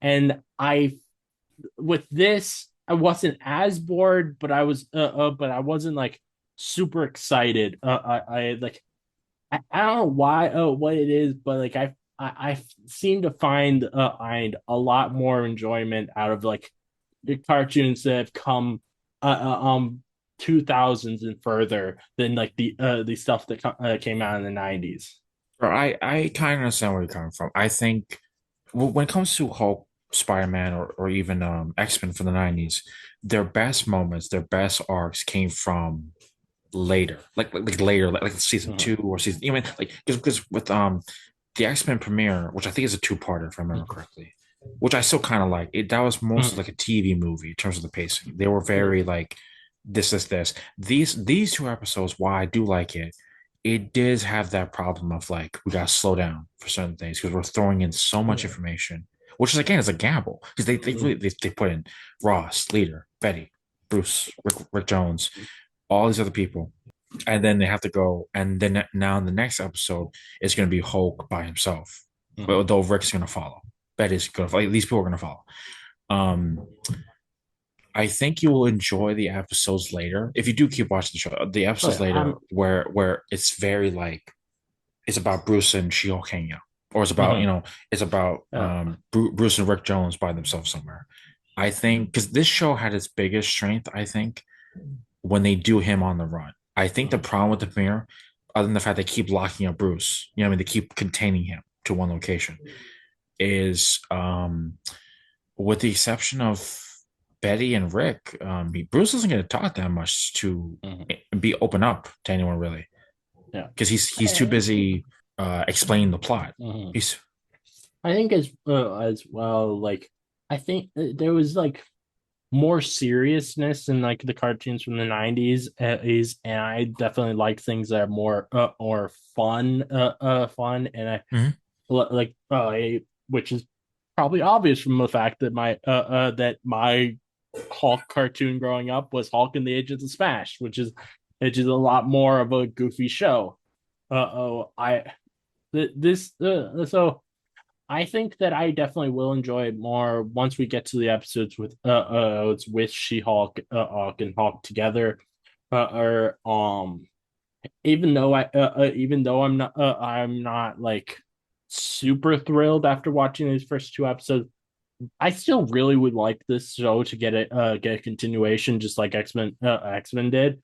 [SPEAKER 3] and I with this I wasn't as bored, but I wasn't like super excited. I like I don't know why what it is, but like I seem to find a lot more enjoyment out of like the cartoons that have come uh, uh, um 2000s and further than like the stuff that came out in the 90s.
[SPEAKER 4] Or I kind of understand where you're coming from. I think when it comes to Hulk, Spider-Man, or even X-Men from the 90s, their best moments, their best arcs came from later, like later, like season
[SPEAKER 3] Mhm.
[SPEAKER 4] two or season, even like because with the X-Men premiere, which I think is a two-parter if I remember
[SPEAKER 3] Mhm.
[SPEAKER 4] correctly, which I still kind of like. It that was mostly
[SPEAKER 3] Mhm.
[SPEAKER 4] like a TV movie in terms of the pacing. They were very like this. These two episodes, why I do like it, it does have that problem of like we gotta slow down for certain things because we're throwing in so much
[SPEAKER 3] Mhm.
[SPEAKER 4] information, which is again is a gamble because they put in Ross, Leader, Betty, Bruce, Rick Jones, all these other people, and then they have to go, and then now in the next episode it's going to be Hulk by himself, but
[SPEAKER 3] Mhm.
[SPEAKER 4] though Rick's going to follow, Betty's going to follow, these people are going to follow. Um, I think you will enjoy the episodes later if you do keep watching the show. The
[SPEAKER 3] Oh
[SPEAKER 4] episodes
[SPEAKER 3] yeah,
[SPEAKER 4] later where it's very like it's about Bruce and She-Hulk hanging out, or it's about
[SPEAKER 3] Mhm.
[SPEAKER 4] it's about
[SPEAKER 3] Yeah.
[SPEAKER 4] Bruce and Rick Jones by themselves somewhere. I think because this show had its biggest strength, I think, when they do him on the run. I think the
[SPEAKER 3] Mhm.
[SPEAKER 4] problem with the premiere, other than the fact they keep locking up Bruce, you know, what I mean, they keep containing him to one location, is with the exception of Betty and Rick, Bruce isn't going to talk that much to
[SPEAKER 3] Mhm.
[SPEAKER 4] be open up to anyone really,
[SPEAKER 3] Yeah.
[SPEAKER 4] because he's too busy explaining the plot.
[SPEAKER 3] Mhm.
[SPEAKER 4] He's
[SPEAKER 3] I think as well, like I think there was like more seriousness in like the cartoons from the 90s is and I definitely like things that are more or fun and I
[SPEAKER 4] Mhm.
[SPEAKER 3] like which is probably obvious from the fact that my Hulk cartoon growing up was Hulk and the Agents of Smash, which is a lot more of a goofy show. Oh, I this so I think that I definitely will enjoy it more once we get to the episodes with She-Hulk Hulk and Hulk together. Or even though I'm not like super thrilled after watching these first two episodes, I still really would like this show to get a continuation just like X-Men did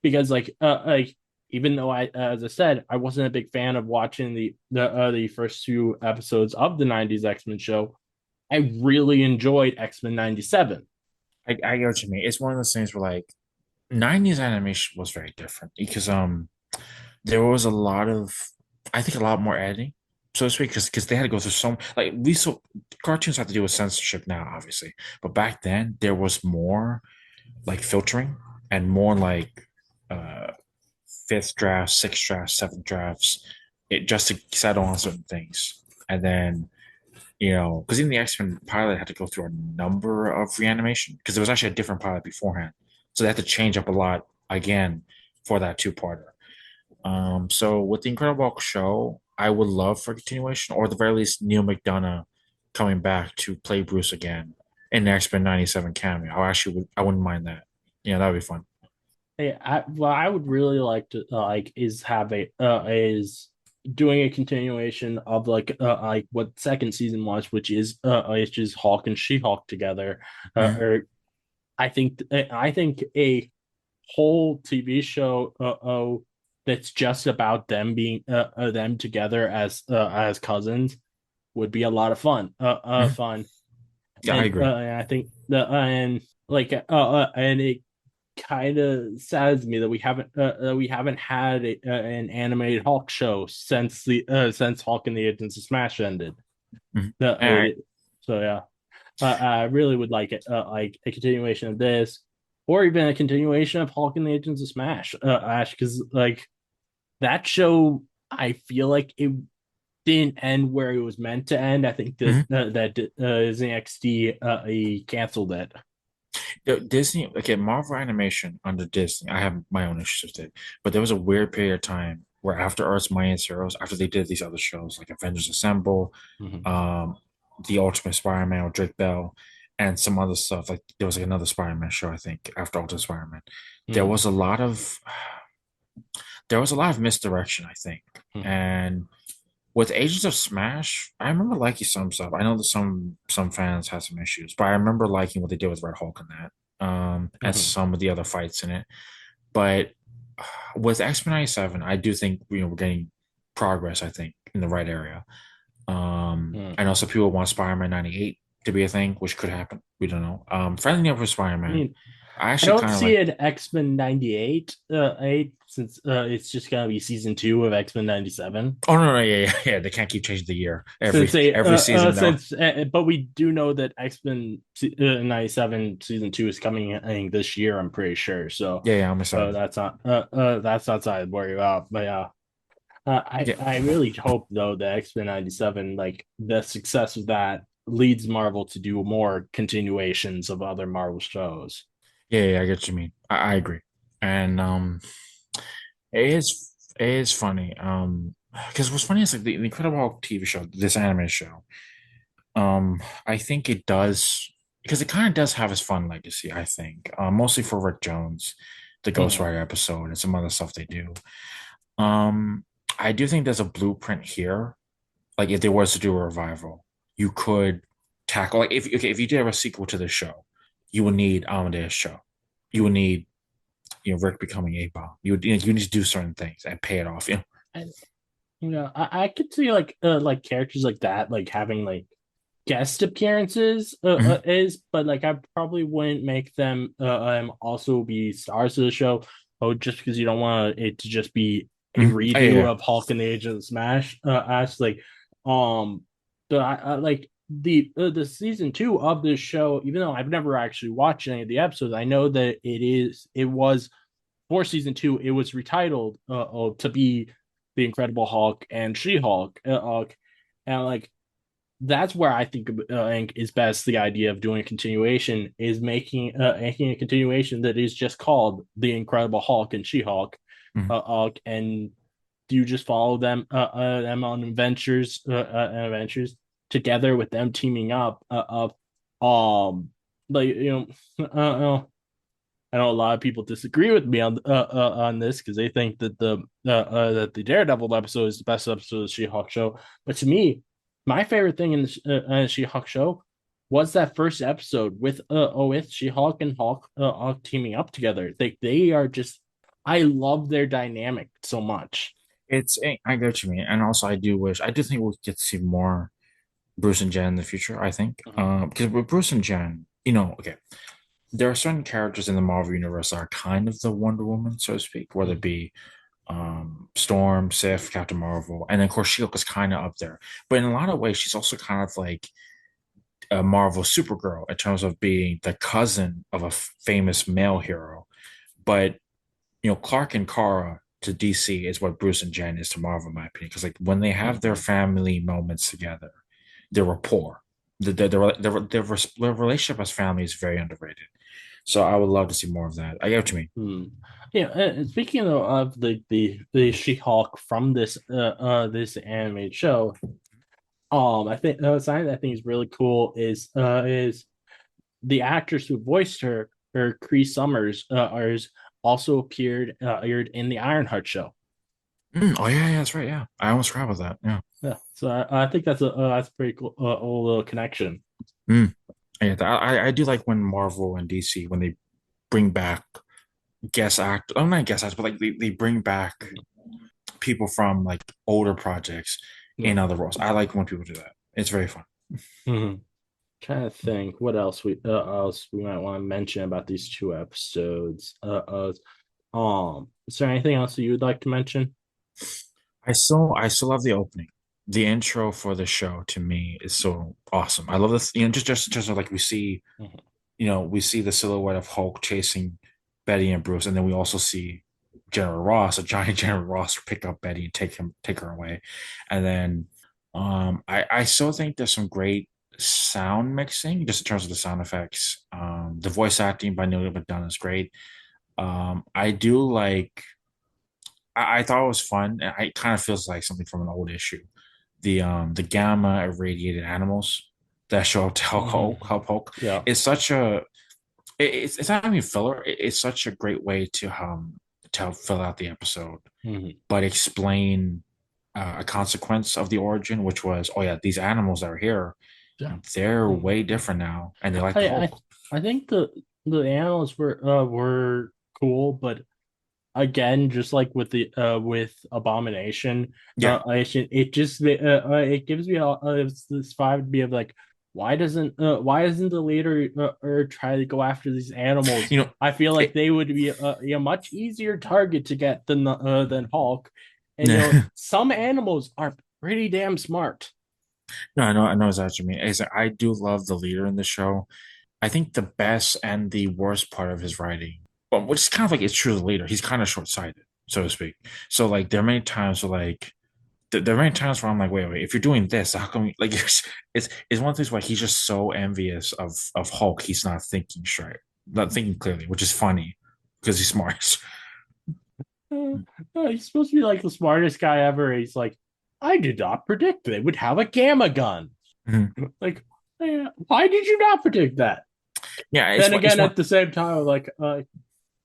[SPEAKER 3] because like even though as I said I wasn't a big fan of watching the first two episodes of the 90s X-Men show, I really enjoyed X-Men 97.
[SPEAKER 4] I get what you mean. It's one of those things where like 90s animation was very different because there was a lot of I think a lot more editing, so to speak, because they had to go through so like we so cartoons have to deal with censorship now, obviously, but back then there was more like filtering and more like uh fifth drafts, sixth drafts, seventh drafts, it just to settle on certain things, and then because in the X-Men pilot had to go through a number of reanimation because there was actually a different pilot beforehand, so they had to change up a lot again for that two-parter. So with the Incredible Hulk show, I would love for a continuation, or at the very least, Neil McDonough coming back to play Bruce again in the X-Men '97 cameo. I wouldn't mind that. Yeah, that would be fun.
[SPEAKER 3] Well, I would really like to is doing a continuation of like what second season was, which is Hulk and She-Hulk together.
[SPEAKER 4] Mhm.
[SPEAKER 3] Or I think a whole TV show that's just about them together as cousins would be a lot of
[SPEAKER 4] Mhm.
[SPEAKER 3] fun.
[SPEAKER 4] Yeah, I agree.
[SPEAKER 3] And I think the and it kind of saddens me that we haven't had an animated Hulk show since Hulk and the Agents of Smash ended.
[SPEAKER 4] Mhm.
[SPEAKER 3] Uh,
[SPEAKER 4] And
[SPEAKER 3] it, so yeah. I really would like a continuation of this, or even a continuation of Hulk and the Agents of Smash, Ash, because like that show, I feel like it didn't end where it was meant to end. I think that
[SPEAKER 4] Mhm.
[SPEAKER 3] Disney XD he canceled it.
[SPEAKER 4] Disney, okay, Marvel Animation under Disney, I have my own issues with it, but there was a weird period of time where after Earth's Mightiest Heroes, after they did these other shows like Avengers Assemble,
[SPEAKER 3] Mhm.
[SPEAKER 4] um, The Ultimate Spider-Man with Drake Bell, and some other stuff, like there was like another Spider-Man show, I think, after Ultimate Spider-Man. There
[SPEAKER 3] Mhm.
[SPEAKER 4] was a lot of there was a lot of misdirection, I think.
[SPEAKER 3] Mhm.
[SPEAKER 4] And with Agents of Smash, I remember liking some stuff. I know that some fans had some issues, but I remember liking what they did with Red Hulk in that, and
[SPEAKER 3] Mhm.
[SPEAKER 4] some of the other fights in it. But with X-Men 97, I do think we're getting progress, I think, in the right area.
[SPEAKER 3] Mhm.
[SPEAKER 4] I know some people want Spider-Man 98 to be a thing, which could happen. We don't know. Friendly Neighborhood
[SPEAKER 3] I
[SPEAKER 4] Spider-Man.
[SPEAKER 3] mean,
[SPEAKER 4] I
[SPEAKER 3] I
[SPEAKER 4] actually
[SPEAKER 3] don't
[SPEAKER 4] kind of
[SPEAKER 3] see
[SPEAKER 4] like.
[SPEAKER 3] it X-Men 98 eight since it's just gonna be season 2 of X-Men 97.
[SPEAKER 4] Oh no, no, yeah, yeah, yeah. They can't keep changing the year
[SPEAKER 3] Since they
[SPEAKER 4] every season. No,
[SPEAKER 3] since but we do know that X-Men 97 season 2 is coming, I think, this year, I'm pretty sure. So
[SPEAKER 4] yeah, yeah. I'm excited.
[SPEAKER 3] that's not something to worry about. But yeah.
[SPEAKER 4] Yeah,
[SPEAKER 3] I really hope though that X-Men 97, like the success of that leads Marvel to do more continuations of other Marvel shows.
[SPEAKER 4] yeah, yeah. I get what you mean. I agree, and it is funny. Because what's funny is like the Incredible Hulk TV show, this anime show. I think it does because it kind of does have its fun legacy. I think, mostly for Rick Jones, the Ghost
[SPEAKER 3] Mhm.
[SPEAKER 4] Rider episode, and some other stuff they do. Um, I do think there's a blueprint here. Like if there was to do a revival, you could tackle like if okay, if you did have a sequel to the show, you would need Amadeus show. You would need Rick becoming a bomb. You need to do certain things and pay it off.
[SPEAKER 3] And I could see like characters like that like having like guest appearances
[SPEAKER 4] Mhm.
[SPEAKER 3] is, but like I probably wouldn't make them also be stars of the show. Oh, just because you don't want it to just be a
[SPEAKER 4] Mhm. Oh, yeah,
[SPEAKER 3] redo
[SPEAKER 4] yeah.
[SPEAKER 3] of Hulk and the Agent of Smash. As like, um, but I like the season 2 of this show. Even though I've never actually watched any of the episodes, I know that it was for season 2. It was retitled to be the Incredible Hulk and She Hulk, and like that's where I think is best. The idea of doing a continuation is making a continuation that is just called the Incredible Hulk and She Hulk,
[SPEAKER 4] Mhm.
[SPEAKER 3] and do you just follow them on adventures together with them teaming up like I know a lot of people disagree with me on this because they think that the Daredevil episode is the best episode of the She-Hulk show. But to me, my favorite thing in the She-Hulk show was that first episode with She-Hulk and Hulk all teaming up together. They are just, I love their dynamic so much.
[SPEAKER 4] I get what you mean, and also I do think we'll get to see more Bruce and Jen in the future. I think,
[SPEAKER 3] Mhm.
[SPEAKER 4] because with Bruce and Jen, okay, there are certain characters in the Marvel universe that are kind of the Wonder Woman, so to speak, whether it
[SPEAKER 3] Mhm.
[SPEAKER 4] be Storm, Sif, Captain Marvel, and then of course She-Hulk is kind of up there. But in a lot of ways, she's also kind of like a Marvel Supergirl in terms of being the cousin of a famous male hero. But Clark and Kara to DC is what Bruce and Jen is to Marvel, in my opinion. Because like when they have their
[SPEAKER 3] Mhm.
[SPEAKER 4] family moments together, their rapport, their relationship as family is very underrated. So I would love to see more of that. I get what you mean.
[SPEAKER 3] Hmm. Yeah, speaking of the She-Hulk from this animated show, I think something that I think is really cool is the actress who voiced her Cree Summers, is also appeared in the Ironheart show.
[SPEAKER 4] Oh yeah, yeah, that's right. Yeah, I almost forgot about that. Yeah.
[SPEAKER 3] Yeah, so I think that's a pretty cool little connection.
[SPEAKER 4] Mm. Yeah, I do like when Marvel and DC when they bring back guest act. I'm not guest actors, but like they bring back people from like older projects in
[SPEAKER 3] Yeah.
[SPEAKER 4] other roles. I like when people do that. It's very fun.
[SPEAKER 3] Mm-hmm. Trying to think what else we might want to mention about these 2 episodes. Is there anything else that you would like to mention?
[SPEAKER 4] I still love the opening. the intro for the show to me is so awesome. I love this, just like we see,
[SPEAKER 3] Mhm.
[SPEAKER 4] we see the silhouette of Hulk chasing Betty and Bruce, and then we also see General Ross, a giant General Ross, pick up Betty and take her away. And then I still think there's some great sound mixing, just in terms of the sound effects. The voice acting by Neil McDonough is great. I do like I thought it was fun. And it kind of feels like something from an old issue. The gamma irradiated animals that show up to
[SPEAKER 3] Mhm.
[SPEAKER 4] help Hulk.
[SPEAKER 3] Yeah.
[SPEAKER 4] It's such a it's not even filler. It's such a great way to help fill out the episode,
[SPEAKER 3] Mhm.
[SPEAKER 4] but explain a consequence of the origin, which was, oh yeah, these animals that are here,
[SPEAKER 3] Yeah.
[SPEAKER 4] they're
[SPEAKER 3] Mhm.
[SPEAKER 4] way different now, and they like the
[SPEAKER 3] I I
[SPEAKER 4] Hulk.
[SPEAKER 3] I think the animals were cool, but again, just like with Abomination,
[SPEAKER 4] Yeah,
[SPEAKER 3] it gives me this vibe to be of like, why doesn't the leader or try to go after these animals?
[SPEAKER 4] you know,
[SPEAKER 3] I feel like
[SPEAKER 4] it,
[SPEAKER 3] they would be a much easier target to get than Hulk, and
[SPEAKER 4] no,
[SPEAKER 3] some animals are pretty damn smart.
[SPEAKER 4] I know exactly what you mean. I do love the leader in the show. I think the best and the worst part of his writing, well, which is kind of like it's true of the leader, he's kind of short sighted, so to speak. So like there are many times where like there are many times where I'm like, wait, if you're doing this, how come like it's one of those where he's just so envious of Hulk, he's not thinking straight, not thinking clearly, which is funny because he's smart.
[SPEAKER 3] Uh, he's supposed to be like the smartest guy ever. He's like, I did not predict they would have a gamma gun.
[SPEAKER 4] Mhm.
[SPEAKER 3] Like, why did you not predict that?
[SPEAKER 4] Yeah,
[SPEAKER 3] Then
[SPEAKER 4] it's
[SPEAKER 3] again,
[SPEAKER 4] one.
[SPEAKER 3] at the same time, like,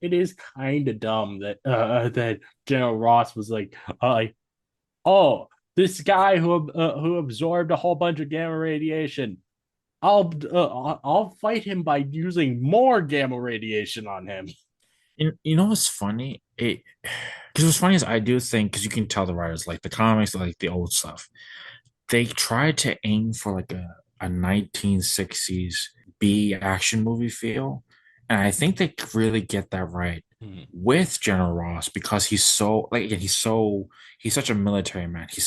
[SPEAKER 3] it is kind of dumb that that General Ross was like, oh, this guy who absorbed a whole bunch of gamma radiation. I'll fight him by using more gamma radiation on him.
[SPEAKER 4] You know what's funny? It because what's funny is I do think because you can tell the writers like the comics, like the old stuff. They tried to aim for like a 1960s B action movie feel. And I think they really get that right
[SPEAKER 3] Hmm.
[SPEAKER 4] with General Ross because he's so like again, he's such a military man. He's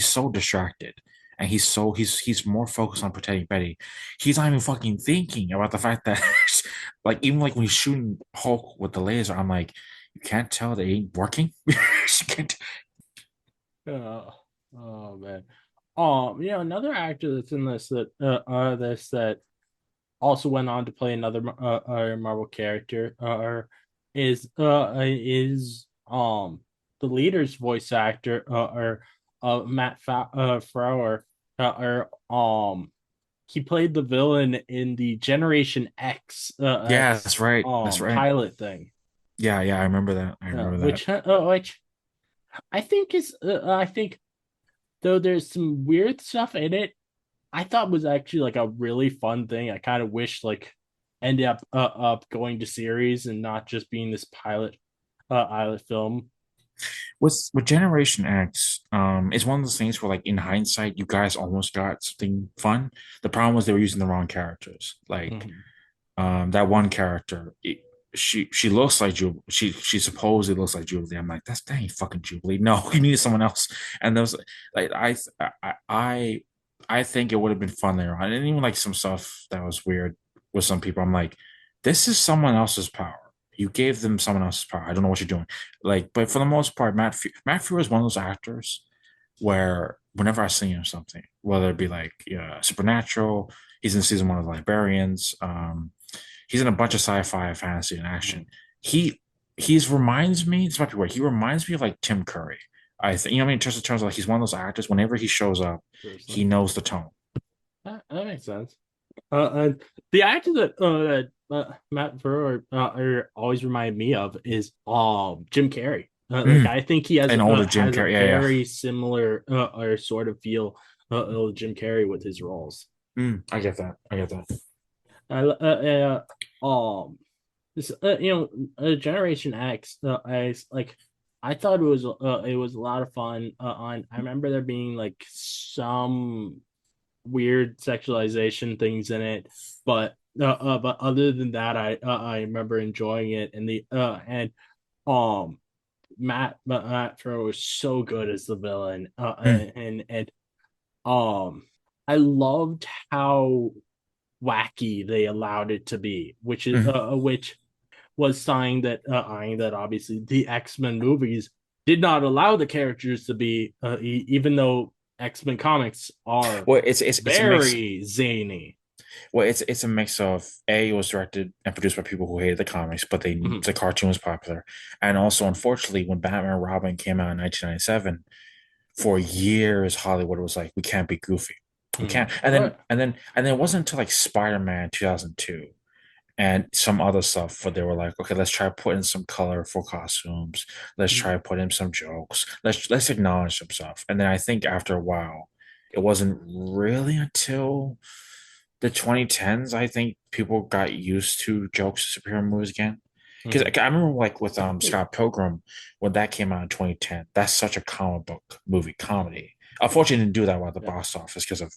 [SPEAKER 4] so distracted. And he's more focused on protecting Betty. He's not even fucking thinking about the fact that like even like when he's shooting Hulk with the laser, I'm like, you can't tell that it ain't working. You can't-
[SPEAKER 3] Uh, oh man. Another actor that's in this that also went on to play another Marvel character is the leader's voice actor or Frower or he played the villain in the Generation
[SPEAKER 4] Yeah,
[SPEAKER 3] X
[SPEAKER 4] that's right. That's right.
[SPEAKER 3] pilot thing.
[SPEAKER 4] Yeah, I remember that. I remember that.
[SPEAKER 3] Which I think though there's some weird stuff in it, I thought was actually like a really fun thing. I kind of wish like ended up going to series and not just being this pilot film.
[SPEAKER 4] With Generation X, it's one of those things where like in hindsight, you guys almost got something fun. The problem was they were using the wrong characters. Like
[SPEAKER 3] Mhm.
[SPEAKER 4] that one character, she looks like Jubilee. She supposedly looks like Jubilee. I'm like, that ain't fucking Jubilee. No, you needed someone else. And those like I think it would have been fun later on. And even like some stuff that was weird with some people. I'm like, this is someone else's power. You gave them someone else's power. I don't know what you're doing. Like, but for the most part, Matt Fury is one of those actors where whenever I see him something, whether it be like Supernatural, he's in season one of the Librarians, he's in a bunch of sci-fi, fantasy, and action. He he's reminds me. This might be weird. He reminds me of like Tim Curry. I think you know what I mean. In terms of like he's one of those actors. Whenever he shows up,
[SPEAKER 3] Seriously.
[SPEAKER 4] he knows the tone.
[SPEAKER 3] That makes sense. And the actor that Matt Burr always reminded me of is Jim Carrey. Like
[SPEAKER 4] Mm,
[SPEAKER 3] I think he
[SPEAKER 4] an older Jim
[SPEAKER 3] has a
[SPEAKER 4] Carrey. Yeah,
[SPEAKER 3] very similar or sort of feel Jim Carrey with his roles.
[SPEAKER 4] yeah. I get that. I get that.
[SPEAKER 3] This Generation X. I thought it was a lot of fun. I remember there being like some weird sexualization things in it, but other than that, I remember enjoying it. And the um Matt Fro was so good as the villain,
[SPEAKER 4] Mm.
[SPEAKER 3] and Um, I loved how wacky they allowed it to be,
[SPEAKER 4] Mhm.
[SPEAKER 3] which was sign that obviously the X-Men movies did not allow the characters to be, even though X-Men comics are
[SPEAKER 4] Well, it's a mix.
[SPEAKER 3] very zany.
[SPEAKER 4] Well, it's a mix of A, it was directed and produced by people who hated the comics, but
[SPEAKER 3] Mhm.
[SPEAKER 4] the cartoon was popular, and also unfortunately, when Batman and Robin came out in 1997, for years Hollywood was like, we can't be goofy, we can't,
[SPEAKER 3] Mhm. But
[SPEAKER 4] and then it wasn't until like Spider-Man 2002 and some other stuff where they were like, okay, let's try to put in some colorful costumes, let's try to
[SPEAKER 3] mhm.
[SPEAKER 4] put in some jokes, let's acknowledge some stuff, and then I think after a while, it wasn't really until the 2010s, I think people got used to jokes in superhero movies again. Because
[SPEAKER 3] Mhm.
[SPEAKER 4] I remember like with Scott Pilgrim when that came out in 2010, that's such a comic book movie comedy. Unfortunately, it didn't do that well at the
[SPEAKER 3] Yeah.
[SPEAKER 4] box office because of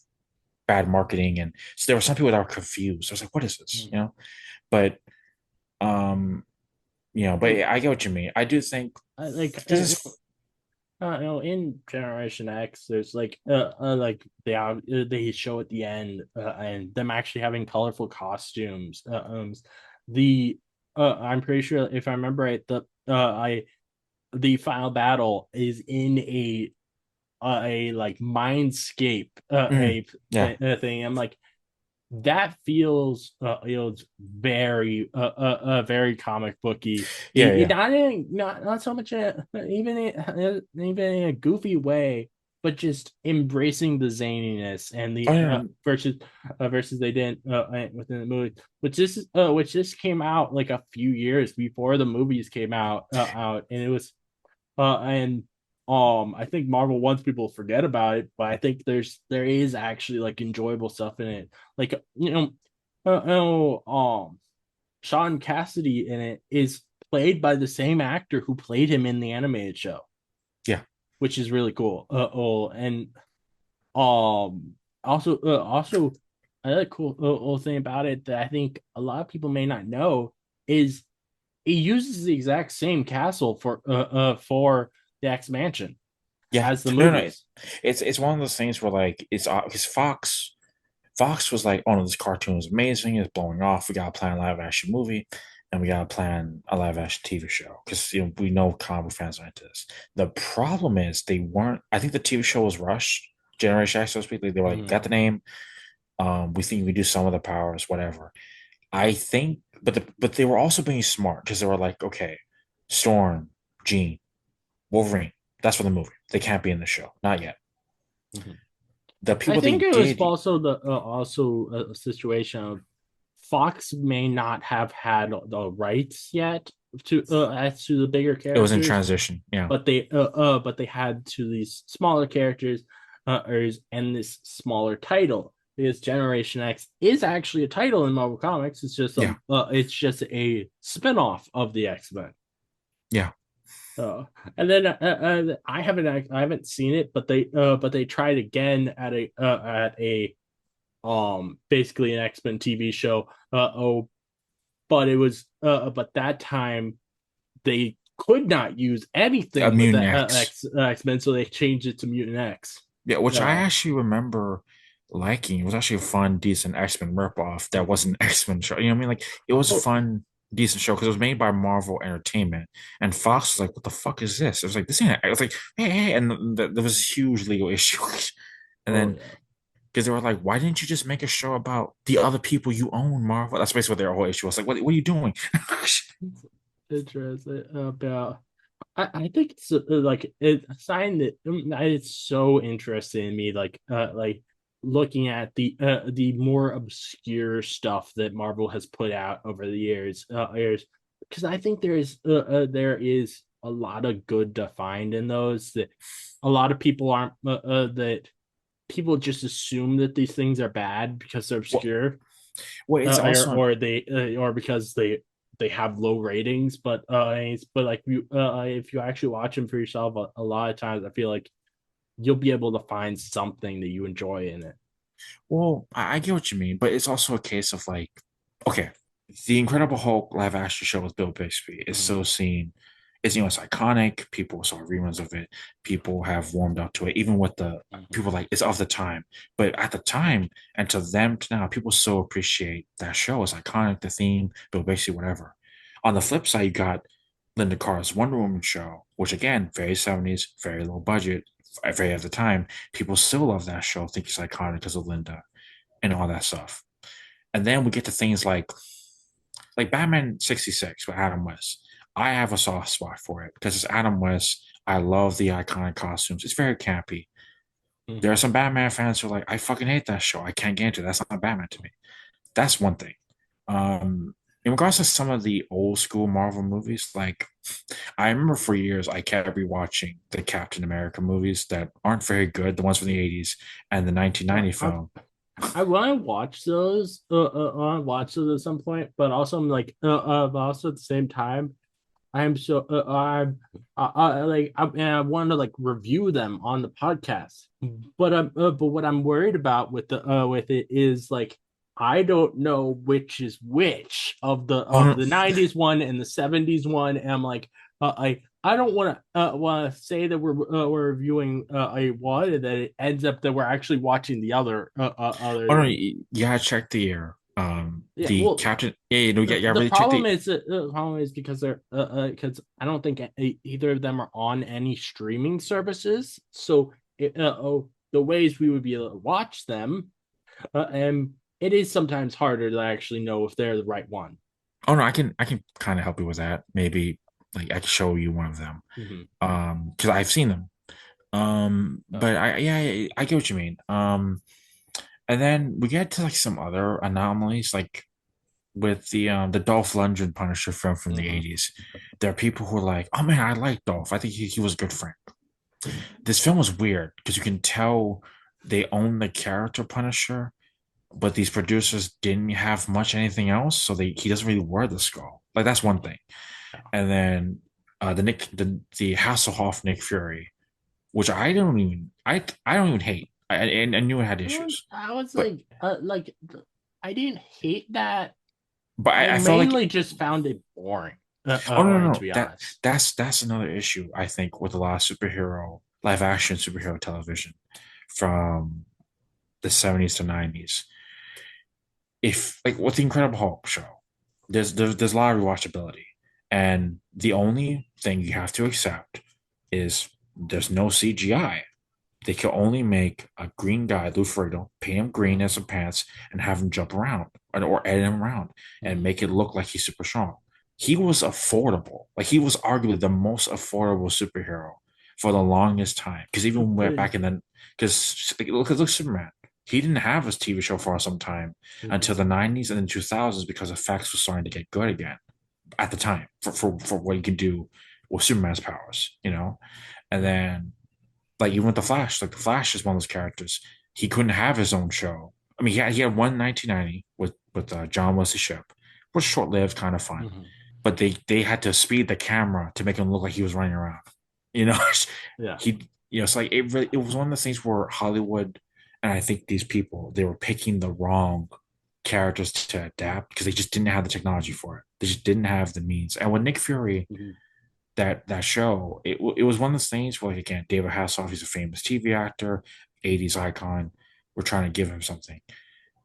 [SPEAKER 4] bad marketing, and so there were some people that were confused. I was like, "What is this?"
[SPEAKER 3] Mhm.
[SPEAKER 4] You know. But but
[SPEAKER 3] And
[SPEAKER 4] I get what you mean. I do think
[SPEAKER 3] I like
[SPEAKER 4] this is
[SPEAKER 3] in Generation X, there's like they show at the end, and them actually having colorful costumes. The I'm pretty sure if I remember right, I the final battle is in a like mindscape,
[SPEAKER 4] mm, yeah,
[SPEAKER 3] thing. I'm like, that feels very comic booky.
[SPEAKER 4] yeah, yeah.
[SPEAKER 3] Not so much even in a goofy way, but just embracing the zaniness and
[SPEAKER 4] Oh
[SPEAKER 3] the
[SPEAKER 4] yeah,
[SPEAKER 3] versus they didn't within the movie, which this came out like a few years before the movies came out, and it was and I think Marvel wants people to forget about it, but I think there is actually like enjoyable stuff in it. Like Sean Cassidy in it is played by the same actor who played him in the animated show,
[SPEAKER 4] yeah,
[SPEAKER 3] which is really cool. And um also another cool thing about it that I think a lot of people may not know is he uses the exact same castle for the X Mansion
[SPEAKER 4] yeah.
[SPEAKER 3] as the
[SPEAKER 4] No, no,
[SPEAKER 3] movies.
[SPEAKER 4] it's one of those things where like it's because Fox was like, oh no, this cartoon is amazing, it's blowing off. We gotta plan a live action movie and we gotta plan a live action TV show because we know comic fans are into this. The problem is they weren't. I think the TV show was rushed. Generation X, so to speak. They were like,
[SPEAKER 3] Mhm.
[SPEAKER 4] got the name. We think we do some of the powers, whatever. I think, but they were also being smart because they were like, okay, Storm, Jean, Wolverine. That's for the movie. They can't be in the show, not yet.
[SPEAKER 3] Mhm.
[SPEAKER 4] The
[SPEAKER 3] I
[SPEAKER 4] people they
[SPEAKER 3] think it was
[SPEAKER 4] did,
[SPEAKER 3] also a situation of Fox may not have had the rights yet to as to the bigger
[SPEAKER 4] it was in
[SPEAKER 3] characters,
[SPEAKER 4] transition. Yeah,
[SPEAKER 3] but they had to these smaller characters, and this smaller title, because Generation X is actually a title in Marvel Comics.
[SPEAKER 4] yeah,
[SPEAKER 3] It's just a spinoff of the X-Men.
[SPEAKER 4] yeah,
[SPEAKER 3] And then I haven't seen it, but they tried again at a basically an X-Men TV show. But it was but that time they could not use anything with
[SPEAKER 4] Mutant
[SPEAKER 3] the
[SPEAKER 4] X.
[SPEAKER 3] X-Men, so they changed it to Mutant X.
[SPEAKER 4] Yeah, which I
[SPEAKER 3] Uh,
[SPEAKER 4] actually remember liking. It was actually a fun, decent X-Men ripoff that wasn't an X-Men show. You know what I mean? Like it was a
[SPEAKER 3] oh,
[SPEAKER 4] fun, decent show because it was made by Marvel Entertainment. And Fox was like, what the fuck is this? It was like, this ain't, I was like, hey, hey, and there was a huge legal issue. And
[SPEAKER 3] oh
[SPEAKER 4] then
[SPEAKER 3] yeah.
[SPEAKER 4] because they were like, why didn't you just make a show about the other people you own, Marvel? That's basically what their whole issue was. Like, what are you doing?
[SPEAKER 3] Interesting about. I think it's like it's a sign that it's so interesting in me, like looking at the more obscure stuff that Marvel has put out over the years, because I think there is a lot of good defined in those that a lot of people aren't that people just assume that these things are bad because they're
[SPEAKER 4] well,
[SPEAKER 3] obscure,
[SPEAKER 4] well, it's also
[SPEAKER 3] or because they have low ratings. But like you if you actually watch them for yourself, a lot of times I feel like you'll be able to find something that you enjoy in it.
[SPEAKER 4] well, I get what you mean, but it's also a case of like, okay, the Incredible Hulk live action show with Bill Bixby is
[SPEAKER 3] Mhm.
[SPEAKER 4] still seen It's it's iconic. People saw reruns of it. People have warmed up to it, even with the
[SPEAKER 3] Mhm.
[SPEAKER 4] people like it's of the time. But at the time and to them to now, people still appreciate that show. It's iconic, the theme, but basically whatever. On the flip side, you got Linda Carr's Wonder Woman show, which again, very 70s, very low budget, very at the time. People still love that show, think it's iconic because of Linda and all that stuff. And then we get to things like Batman 66 with Adam West. I have a soft spot for it because it's Adam West. I love the iconic costumes. It's very campy. There are
[SPEAKER 3] Mhm.
[SPEAKER 4] some Batman fans who are like, I fucking hate that show. I can't get into it. That's not Batman to me. That's one thing. In regards to some of the old school Marvel movies, like I remember for years I kept rewatching the Captain America movies that aren't very good, the ones from the 80s and the 1990
[SPEAKER 3] I,
[SPEAKER 4] film.
[SPEAKER 3] I want to watch those. I want to watch those at some point, but also I'm like, but also at the same time, I'm so and I want to like review them on the podcast. But what I'm worried about with the with it is like I don't know which is which
[SPEAKER 4] Oh
[SPEAKER 3] of
[SPEAKER 4] no,
[SPEAKER 3] the '90s one and the '70s one, and I'm like, I don't want to say that we're reviewing a one and then it ends up that we're actually watching the other
[SPEAKER 4] oh no,
[SPEAKER 3] other.
[SPEAKER 4] you gotta check
[SPEAKER 3] Yeah,
[SPEAKER 4] the
[SPEAKER 3] well,
[SPEAKER 4] Captain. Yeah, you know, yeah,
[SPEAKER 3] the
[SPEAKER 4] really check
[SPEAKER 3] problem
[SPEAKER 4] the.
[SPEAKER 3] is the problem is because they're because I don't think either of them are on any streaming services. So the ways we would be able to watch them, and it is sometimes harder to actually know if they're the right one.
[SPEAKER 4] Oh no, I can kind of help you with that. Maybe like I can show you one of them.
[SPEAKER 3] Mm-hmm.
[SPEAKER 4] Because I've seen them. But
[SPEAKER 3] Oh.
[SPEAKER 4] I yeah, I get what you mean. And then we get to like some other anomalies, like with the Dolph Lundgren Punisher film from the
[SPEAKER 3] Mm-hmm.
[SPEAKER 4] 80s. There are people who are like, oh man, I like Dolph. I think he was a good friend. This film was weird because you can tell they own the character Punisher, but these producers didn't have much anything else, so he doesn't really wear the skull. Like that's one thing. And then the Hasselhoff Nick Fury, which I don't even hate. I knew it had issues,
[SPEAKER 3] I was
[SPEAKER 4] but
[SPEAKER 3] like I didn't hate that.
[SPEAKER 4] but
[SPEAKER 3] I
[SPEAKER 4] I felt like
[SPEAKER 3] mainly just found it boring.
[SPEAKER 4] oh no, no,
[SPEAKER 3] To
[SPEAKER 4] no,
[SPEAKER 3] be
[SPEAKER 4] that
[SPEAKER 3] honest.
[SPEAKER 4] that's another issue I think with a lot of superhero live action superhero television from the 70s to 90s. If like with the Incredible Hulk show, there's a lot of rewatchability, and the only thing you have to accept is there's no CGI. They can only make a green guy, Lou Ferrigno, paint him green as some pants, and have him jump around or edit him around and
[SPEAKER 3] Mhm.
[SPEAKER 4] make it look like he's super strong. He was affordable. Like he was arguably the most affordable superhero for the longest time. Because even back in then, because look Superman. He didn't have his TV show for some time
[SPEAKER 3] Mhm.
[SPEAKER 4] until the 90s and then 2000s because effects were starting to get good again at the time for what he could do with Superman's powers, you know? And then like even with the Flash, like the Flash is one of those characters. He couldn't have his own show. I mean, he had one 1990 with John Wesley Shipp, was short lived, kind of fun,
[SPEAKER 3] Mhm.
[SPEAKER 4] but they had to speed the camera to make him look like he was running around. You know,
[SPEAKER 3] Yeah.
[SPEAKER 4] he it's like it was one of the things where Hollywood and I think these people they were picking the wrong characters to adapt because they just didn't have the technology for it. They just didn't have the means. And with Nick Fury,
[SPEAKER 3] Mhm.
[SPEAKER 4] that show, it was one of those things where like, again, David Hasselhoff, he's a famous TV actor, 80s icon. We're trying to give him something,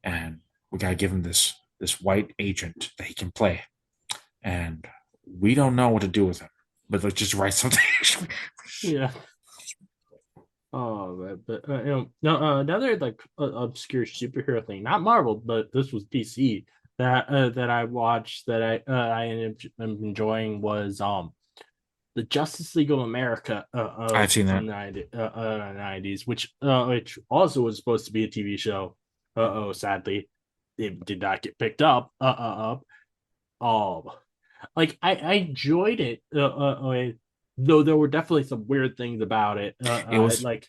[SPEAKER 4] and we gotta give him this white agent that he can play, and we don't know what to do with him. But let's just write something.
[SPEAKER 3] Yeah. Oh, you know, no, another like obscure superhero thing, not Marvel, but this was DC that I watched that I ended up enjoying was the Justice League of America
[SPEAKER 4] I've seen
[SPEAKER 3] from
[SPEAKER 4] that.
[SPEAKER 3] the 90s, which also was supposed to be a TV show. Oh, sadly, it did not get picked up. Um, like I enjoyed it, though there were definitely some weird things about it.
[SPEAKER 4] It was
[SPEAKER 3] Like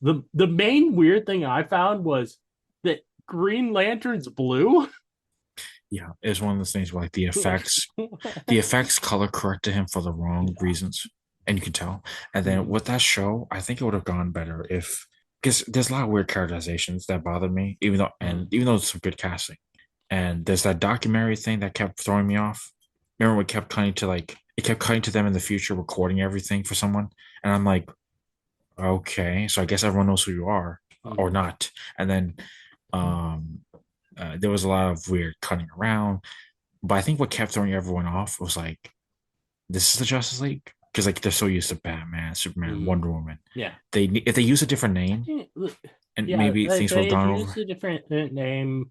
[SPEAKER 3] the main weird thing I found was that Green Lantern's blue.
[SPEAKER 4] yeah, it was one of those things where like the effects color corrected him for the wrong
[SPEAKER 3] Yeah.
[SPEAKER 4] reasons, and you can tell. And then
[SPEAKER 3] Mhm.
[SPEAKER 4] with that show, I think it would have gone better if because there's a lot of weird characterizations that bothered me,
[SPEAKER 3] Mhm.
[SPEAKER 4] even though it's some good casting. And there's that documentary thing that kept throwing me off. remember it kept cutting to it kept cutting to them in the future, recording everything for someone, and I'm like, okay, so I guess everyone knows who you are or
[SPEAKER 3] Mhm.
[SPEAKER 4] not. And then um, there was a lot of weird cutting around, but I think what kept throwing everyone off was like, this is the Justice League because like they're so used to Batman, Superman,
[SPEAKER 3] Mhm.
[SPEAKER 4] Wonder Woman.
[SPEAKER 3] Yeah.
[SPEAKER 4] They if they use a different
[SPEAKER 3] I
[SPEAKER 4] name
[SPEAKER 3] think,
[SPEAKER 4] and
[SPEAKER 3] yeah,
[SPEAKER 4] maybe
[SPEAKER 3] if
[SPEAKER 4] things would have
[SPEAKER 3] they had
[SPEAKER 4] gone
[SPEAKER 3] used
[SPEAKER 4] over.
[SPEAKER 3] a different name,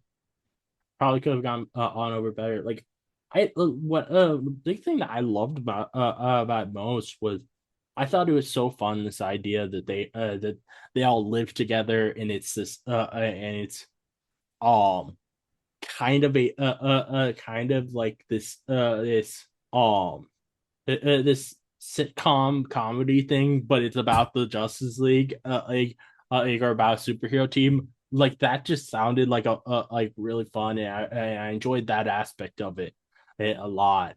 [SPEAKER 3] probably could have gone on over better. Like, what the big thing that I loved about most was I thought it was so fun this idea that they all live together and it's this and it's um kind of like this sitcom comedy thing, but it's about the Justice League, or about a superhero team. Like that just sounded like a like really fun, and I enjoyed that aspect of it a lot.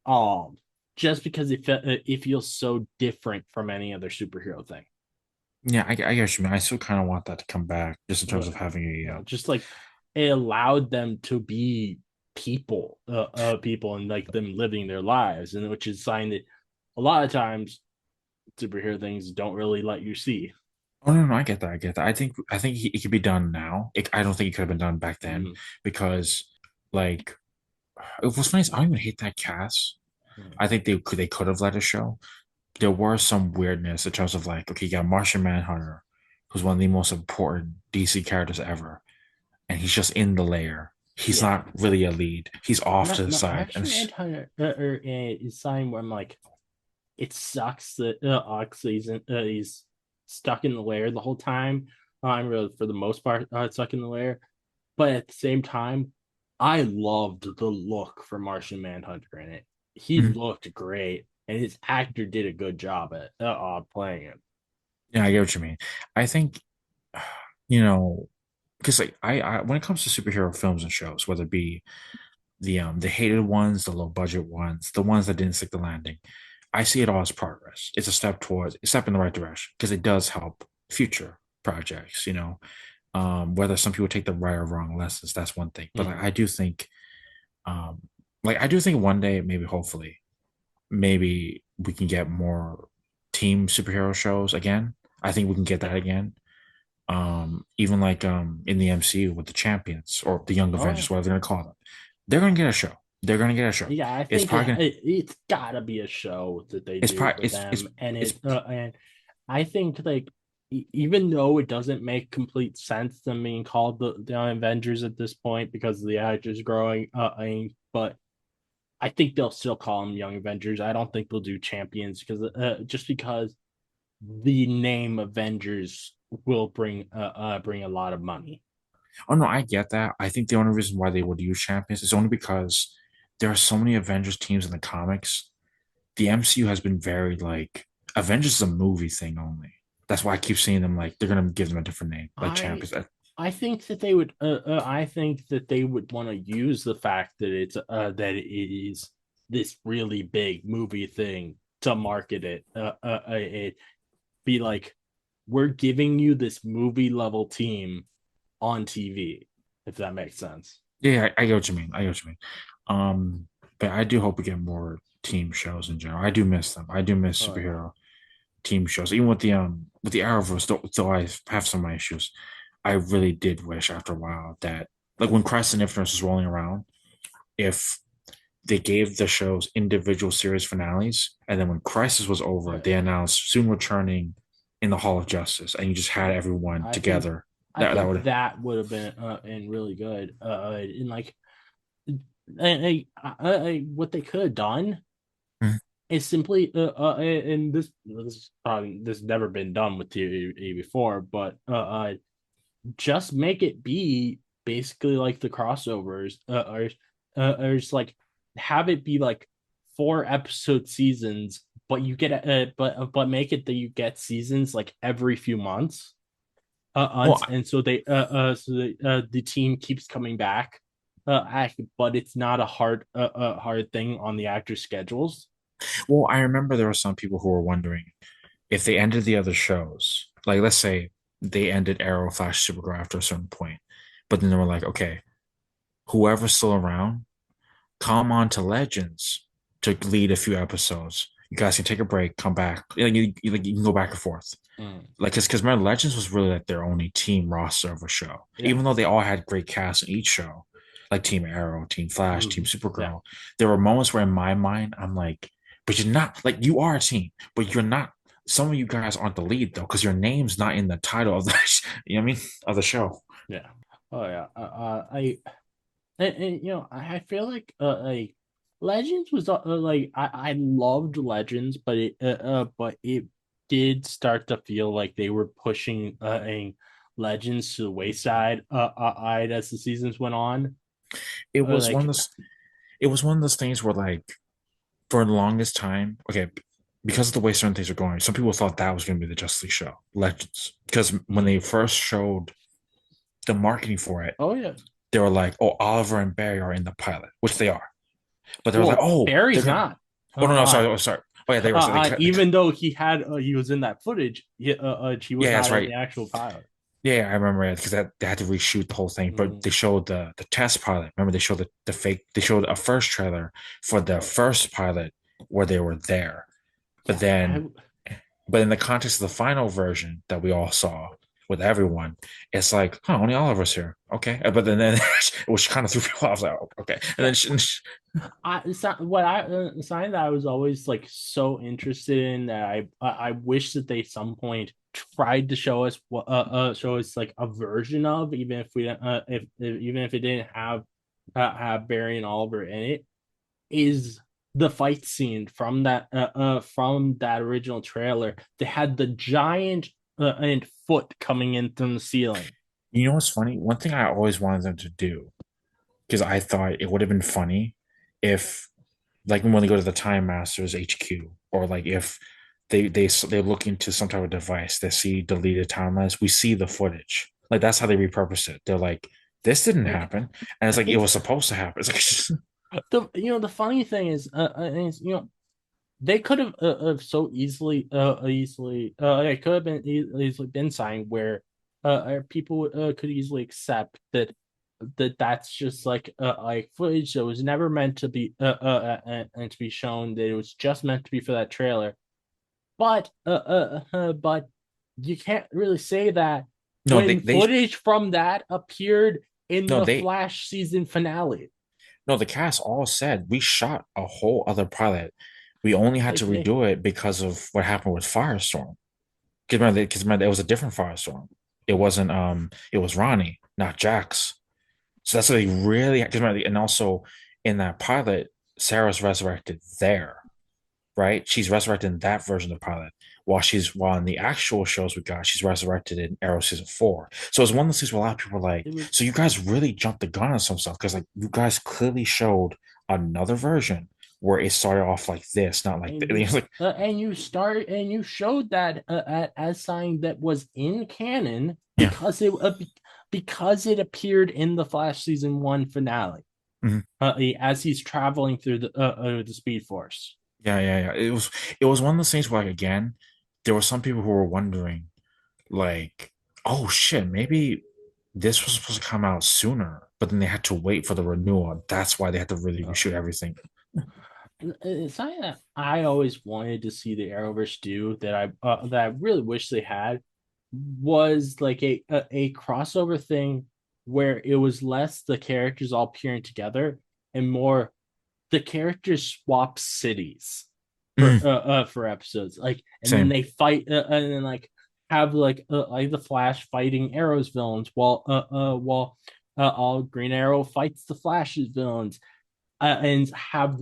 [SPEAKER 3] Um, just because it feels so different from any other superhero thing.
[SPEAKER 4] Yeah, I guess you mean. I still kind of want that to come back, just in terms
[SPEAKER 3] Uh,
[SPEAKER 4] of having a.
[SPEAKER 3] just like it allowed them to be people and like them living their lives, and which is something that a lot of times superhero things don't really let you see.
[SPEAKER 4] Oh no, no, I get that. I get that. I think it could be done now. I don't think it could have been done back then
[SPEAKER 3] Mm,
[SPEAKER 4] because, like, it was funny. Is I don't even hate that cast.
[SPEAKER 3] mm.
[SPEAKER 4] I think they could have let it show. There were some weirdness in terms of like, okay, you got Martian Manhunter, who's one of the most important DC characters ever, and he's just in the layer. He's
[SPEAKER 3] Yeah,
[SPEAKER 4] not really a lead. He's off to the side, and
[SPEAKER 3] Martian Manhunter is sign where I'm like, it sucks that Oxley's he's stuck in the lair the whole time. I'm really for the most part stuck in the lair, but at the same time, I loved the look for Martian Manhunter in it. He
[SPEAKER 4] Mhm.
[SPEAKER 3] looked great, and his actor did a good job at playing him.
[SPEAKER 4] Yeah, I get what you mean. I think, you know, because like I when it comes to superhero films and shows, whether it be the hated ones, the low budget ones, the ones that didn't stick the landing. I see it all as progress. It's a step in the right direction because it does help future projects, whether some people take the right or wrong lessons, that's one thing. But
[SPEAKER 3] Mm.
[SPEAKER 4] um, I do think one day, maybe hopefully, maybe we can get more team superhero shows again. I think we can get that
[SPEAKER 3] Yeah.
[SPEAKER 4] again. Even like in the MCU with the champions or the Young
[SPEAKER 3] Oh yeah.
[SPEAKER 4] Avengers, whatever they're gonna call them, they're gonna get a show. They're gonna get a show.
[SPEAKER 3] Yeah, I
[SPEAKER 4] It's
[SPEAKER 3] think
[SPEAKER 4] probably gonna
[SPEAKER 3] it's gotta be a show that they
[SPEAKER 4] it's
[SPEAKER 3] do
[SPEAKER 4] probably
[SPEAKER 3] for them, and
[SPEAKER 4] it's
[SPEAKER 3] I think like even though it doesn't make complete sense them being called the Avengers at this point because the actors growing, but I think they'll still call them Young Avengers. I don't think they'll do Champions because just because the name Avengers will bring a lot of money.
[SPEAKER 4] oh no, I get that. I think the only reason why they would use champions is only because there are so many Avengers teams in the comics. The MCU has been very like Avengers is a movie thing only. That's why I keep seeing them like they're gonna give them a different name, like
[SPEAKER 3] I
[SPEAKER 4] champions.
[SPEAKER 3] I think that they would. I think that they would want to use the fact that that it is this really big movie thing to market it. It be like we're giving you this movie level team on TV, if that makes sense.
[SPEAKER 4] Yeah, I get what you mean. I get what you mean. But I do hope we get more team shows in general. I do miss them. I do miss
[SPEAKER 3] Oh yeah,
[SPEAKER 4] superhero team shows. Even with the Arrowverse, though I have some of my issues, I really did wish after a while that like when Crisis and Infinite was rolling around, if they gave the shows individual series finales, and then when Crisis was
[SPEAKER 3] oh
[SPEAKER 4] over, they
[SPEAKER 3] yeah.
[SPEAKER 4] announced soon returning in the Hall of Justice, and you just had everyone
[SPEAKER 3] I think
[SPEAKER 4] together.
[SPEAKER 3] I
[SPEAKER 4] That
[SPEAKER 3] think
[SPEAKER 4] would.
[SPEAKER 3] that would have been and really good. And like what they could have done
[SPEAKER 4] Mhm.
[SPEAKER 3] is simply and this probably this has never been done with TV before, but just make it be basically like the crossovers, or just like have it be like 4 episode seasons, but you get but make it that you get seasons like every few months,
[SPEAKER 4] Well,
[SPEAKER 3] and so the team keeps coming back, but it's not a hard thing on the actors' schedules.
[SPEAKER 4] I remember there were some people who were wondering if they ended the other shows, like let's say they ended Arrow, Flash, Supergirl after a certain point, but then they were like, okay, whoever's still around, come on to Legends to lead a few episodes. You guys can take a break, come back. You can go back and forth.
[SPEAKER 3] Mm.
[SPEAKER 4] Like, because remember, Legends was really like their only team roster of a show,
[SPEAKER 3] Yeah.
[SPEAKER 4] even though they all had great casts in each show, like Team Arrow, Team Flash, Team
[SPEAKER 3] Yeah.
[SPEAKER 4] Supergirl. There were moments where, in my mind, I'm like, but you're not like you are a team, but you're not. Some of you guys aren't the lead though, because your name's not in the title of the, you know what I mean, of the show.
[SPEAKER 3] Yeah. Oh yeah. I feel like Legends was like I loved Legends, but it did start to feel like they were pushing Legends to the wayside as the seasons went on.
[SPEAKER 4] It was one of
[SPEAKER 3] Like
[SPEAKER 4] those. It was one of those things where, like, for the longest time, okay, because of the way certain things are going, some people thought that was going to be the Justice League show, Legends, because when they first showed the marketing for it,
[SPEAKER 3] oh yeah.
[SPEAKER 4] they were like, "Oh, Oliver and Barry are in the pilot," which they are. But they were like,
[SPEAKER 3] Well,
[SPEAKER 4] "Oh, they're
[SPEAKER 3] Barry's
[SPEAKER 4] gonna."
[SPEAKER 3] not.
[SPEAKER 4] Oh no, no, sorry, oh sorry. Oh yeah, they were. So they cut.
[SPEAKER 3] Even though he was in that footage, he was
[SPEAKER 4] Yeah,
[SPEAKER 3] not
[SPEAKER 4] that's
[SPEAKER 3] in
[SPEAKER 4] right.
[SPEAKER 3] the actual pilot.
[SPEAKER 4] Yeah, I remember it because they had to reshoot the whole thing. But
[SPEAKER 3] Mm.
[SPEAKER 4] they showed the test pilot. Remember, they showed the fake. They showed a first trailer for the first pilot where they were there. But
[SPEAKER 3] Yeah,
[SPEAKER 4] then, but in the context of the final version that we all saw with everyone, it's like, huh, only Oliver's here. Okay. But then it was kind of threw people off. I was like, oh, okay. And
[SPEAKER 3] yeah.
[SPEAKER 4] then
[SPEAKER 3] Something that I was always like so interested in that I wish that they some point tried to show us what show us like a version of, even if we if even if it didn't have Barry and Oliver in it, is the fight scene from that original trailer. They had the giant and foot coming in from the ceiling.
[SPEAKER 4] you know what's funny? One thing I always wanted them to do, because I thought it would have been funny if, like, when they go to the Time Masters HQ, or like if they look into some type of device, they see deleted timelines, we see the footage. Like, that's how they repurpose it. They're like, this didn't
[SPEAKER 3] Like
[SPEAKER 4] happen, and it's like it
[SPEAKER 3] it's
[SPEAKER 4] was supposed to happen. It's like,
[SPEAKER 3] the funny thing is they could have so easily it could have been easily been signed where people could easily accept that that's just like footage that was never meant to be and to be shown, that it was just meant to be for that trailer. But you can't really say that
[SPEAKER 4] no,
[SPEAKER 3] when footage from that appeared in
[SPEAKER 4] no
[SPEAKER 3] the
[SPEAKER 4] they
[SPEAKER 3] Flash season finale.
[SPEAKER 4] no, the cast all said we shot a whole other pilot. We only had to
[SPEAKER 3] Like
[SPEAKER 4] redo it because of what happened with Firestorm. Because remember, it was a different Firestorm. It wasn't it was Ronnie, not Jax. So that's what they really, because remember, and also in that pilot, Sarah's resurrected there, right? She's resurrected in that version of the pilot. While in the actual shows we got, she's resurrected in Arrow season 4. So it's one of those things where a lot of people are like,
[SPEAKER 3] it was
[SPEAKER 4] so you guys really jumped the gun on some stuff, because like you guys clearly showed another version where it started off like this, not like
[SPEAKER 3] and
[SPEAKER 4] this. Like,
[SPEAKER 3] you showed that as something that was in canon
[SPEAKER 4] yeah.
[SPEAKER 3] because it appeared in the Flash season 1 finale,
[SPEAKER 4] Mhm.
[SPEAKER 3] as he's traveling through the Speed Force.
[SPEAKER 4] Yeah. It was one of those things where, like, again, there were some people who were wondering, like, oh shit, maybe this was supposed to come out sooner, but then they had to wait for the renewal. That's why they had to really reshoot everything.
[SPEAKER 3] It's something that I always wanted to see the Arrowverse do, that I really wish they had, was like a crossover thing where it was less the characters all appearing together and more the characters swap cities
[SPEAKER 4] Mm,
[SPEAKER 3] for episodes, like, and then
[SPEAKER 4] same.
[SPEAKER 3] they fight and then like have like the Flash fighting Arrow's villains while all Green Arrow fights the Flash's villains, and have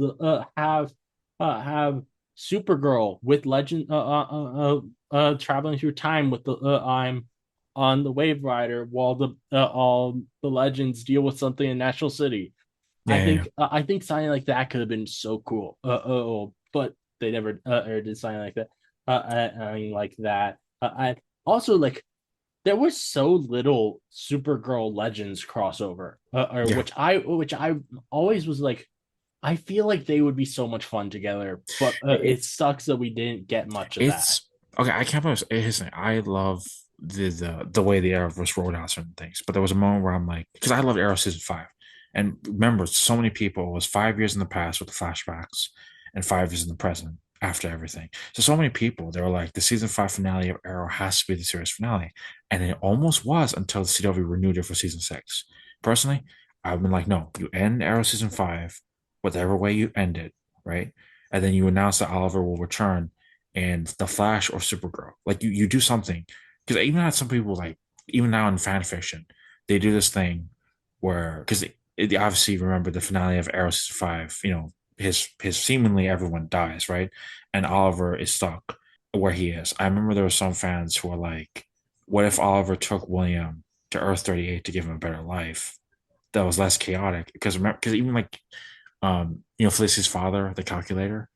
[SPEAKER 3] Supergirl with Legend traveling through time with the I'm on the Wave Rider while the all the Legends deal with something in National City.
[SPEAKER 4] Yeah.
[SPEAKER 3] I think something like that could have been so cool. But they never or did something like that. I mean, like that. I also like there was so little Supergirl Legends crossover, or
[SPEAKER 4] Yeah.
[SPEAKER 3] which I always was like, I feel like they would be so much fun together, but
[SPEAKER 4] It,
[SPEAKER 3] it sucks that we didn't get much of that.
[SPEAKER 4] it's okay. I can't believe here's the thing. I love the way the Arrowverse rolled out certain things, but there was a moment where I'm like, because I love Arrow season 5. And remember, so many people, it was 5 years in the past with the flashbacks and 5 years in the present after everything. So many people, they were like, the season five finale of Arrow has to be the series finale. And it almost was until the CW renewed it for season six. Personally, I've been like, no, you end Arrow season five, whatever way you end it, right? And then you announce that Oliver will return and the Flash or Supergirl. Like you do something. Because even had some people like, even now in fan fiction, they do this thing where, because obviously remember the finale of Arrow season five, his seemingly everyone dies, right? And Oliver is stuck where he is. I remember there were some fans who were like, what if Oliver took William to Earth 38 to give him a better life that was less chaotic? Because remember, because even like Felicity's father, the calculator,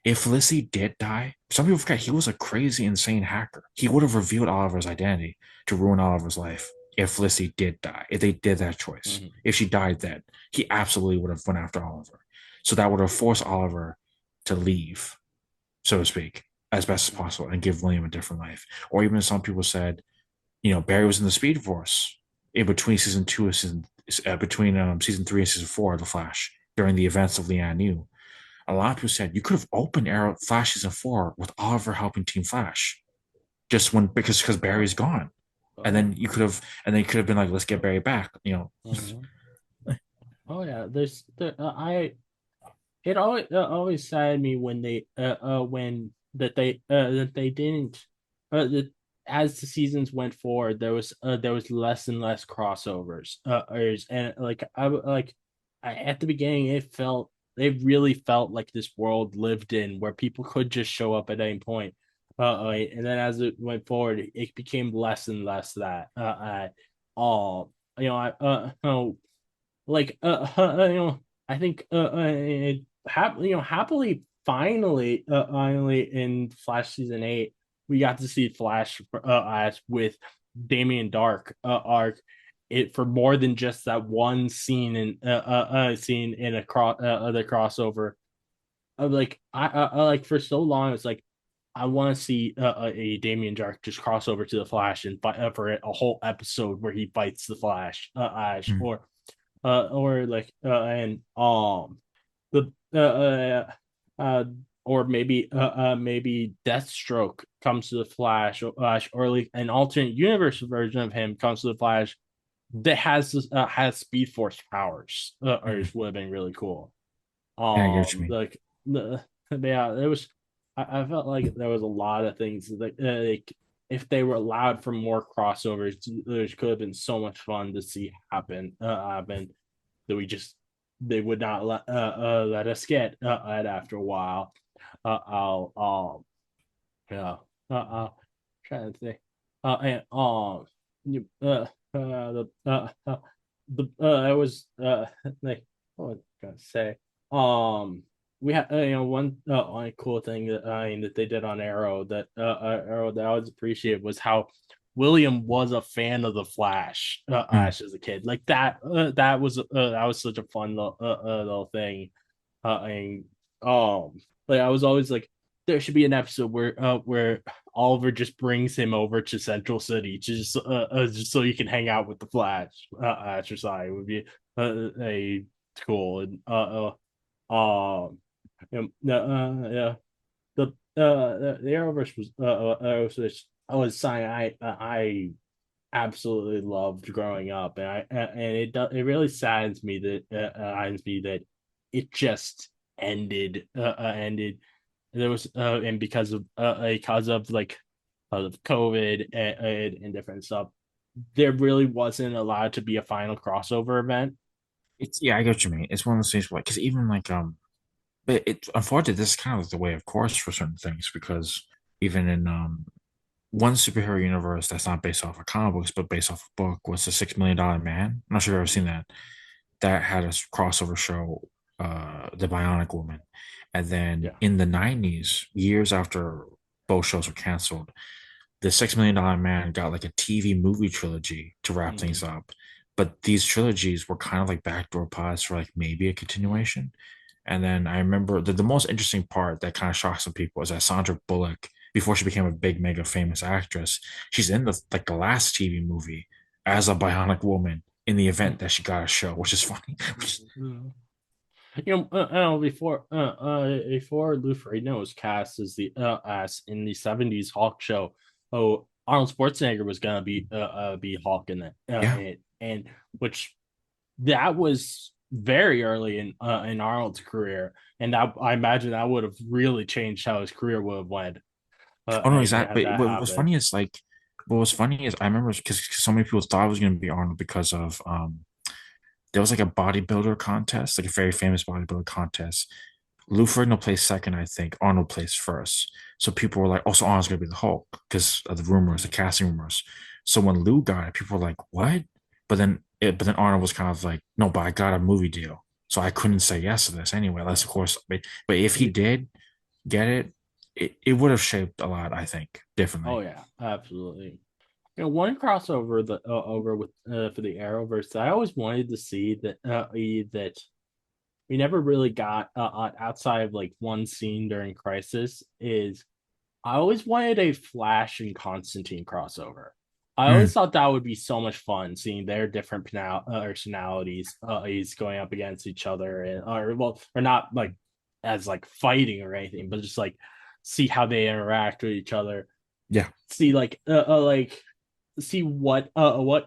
[SPEAKER 4] if Felicity did die, some people forget he was a crazy, insane hacker. He would have revealed Oliver's identity to ruin Oliver's life if Felicity did die, if they did that choice.
[SPEAKER 3] Mhm.
[SPEAKER 4] If she died then, he absolutely would have went after Oliver. So that would have forced Oliver to leave, so to speak, as best as possible and give William a different life. Or even some people said, Barry was in the Speed Force in between season two and between season three and season four of The Flash during the events of Lian Yu. A lot of people said you could have opened Arrow Flash season four with Oliver helping Team Flash, just when because Barry's gone,
[SPEAKER 3] Oh
[SPEAKER 4] and
[SPEAKER 3] yeah.
[SPEAKER 4] then you could have been like, let's get Barry back,
[SPEAKER 3] Mhm. Oh yeah. I it always saddened me when they when that they didn't that as the seasons went forward there was less and less crossovers and like at the beginning it really felt like this world lived in where people could just show up at any point and then as it went forward it became less and less that all I I think happily finally in Flash season 8 we got to see Flash as with Damien Dark arc it for more than just that one scene in a the crossover of like I like for so long it's like I want to see a Damien Dark just cross over to the Flash and fight for a whole episode where he fights the Flash Ash
[SPEAKER 4] Mm.
[SPEAKER 3] or like and the or maybe Deathstroke comes to the Flash or like an alternate universe version of him comes to the Flash that has Speed Force powers or
[SPEAKER 4] Mm.
[SPEAKER 3] would have been really cool.
[SPEAKER 4] Yeah, I get what you mean.
[SPEAKER 3] Like the yeah, there was. I felt like there was a lot of things that like if they were allowed for more crossovers, there could have been so much fun to see happen that they would not let us get after a while. I'll yeah trying to think and you the I was like what was I gonna say we had one cool thing that that they did on Arrow Arrow that I always appreciated was how William was a fan of the Flash
[SPEAKER 4] Mm.
[SPEAKER 3] Ash as a kid like that was such a fun little thing and like I was always like there should be an episode where Oliver just brings him over to Central City just so you can hang out with the Flash. Exercise would be a cool and yeah the Arrowverse was something I absolutely loved growing up, and it really saddens me that it just ended. There was and because of like of COVID and different stuff, there really wasn't allowed to be a final crossover event.
[SPEAKER 4] It's yeah, I get what you mean. It's one of those things where because even like but it unfortunately this is kind of like the way of course for certain things because even in one superhero universe that's not based off of comic books but based off a book was the $6 Million Man. I'm not sure if you've ever seen that. That had a crossover show, The Bionic Woman. And then
[SPEAKER 3] Yeah.
[SPEAKER 4] in the 90s, years after both shows were canceled, the $6 Million Man got like a TV movie trilogy to wrap
[SPEAKER 3] Mm-hmm.
[SPEAKER 4] things up. But these trilogies were kind of like backdoor pods for like maybe a continuation. And then I remember the most interesting part that kind of shocked some people is that Sandra Bullock, before she became a big, mega famous actress, she's in the last TV movie as a bionic woman in the event that she got a show, which is funny.
[SPEAKER 3] Mhm. Before Lou Ferrigno was cast as in the '70s Hulk show, Arnold Schwarzenegger was gonna be Hulk in it,
[SPEAKER 4] Yeah.
[SPEAKER 3] and which that was very early in Arnold's career, and I imagine that would have really changed how his career would have went
[SPEAKER 4] Oh no,
[SPEAKER 3] if he had
[SPEAKER 4] exactly.
[SPEAKER 3] that
[SPEAKER 4] But
[SPEAKER 3] happen.
[SPEAKER 4] what was funny is I remember because so many people thought it was going to be Arnold because of there was like a bodybuilder contest, like a very famous bodybuilder contest. Lou Ferrigno placed second, I think. Arnold placed first. So people were like, "Oh, so Arnold's gonna be the Hulk," because of the rumors, the casting rumors. So when Lou got it, people were like, "What?" But then Arnold was kind of like, "No, but I got a movie deal, so I couldn't say yes to this anyway." That's of course, but if he did get it, it would have shaped a lot, I think,
[SPEAKER 3] Oh
[SPEAKER 4] differently.
[SPEAKER 3] yeah, absolutely. One crossover over with for the Arrowverse that I always wanted to see that we never really got outside of like one scene during Crisis is I always wanted a Flash and Constantine crossover. I
[SPEAKER 4] Mm,
[SPEAKER 3] always thought that would be so much fun seeing their different personalities is going up against each other and or not like as like fighting or anything, but just like see how they interact with each other.
[SPEAKER 4] yeah,
[SPEAKER 3] See like see what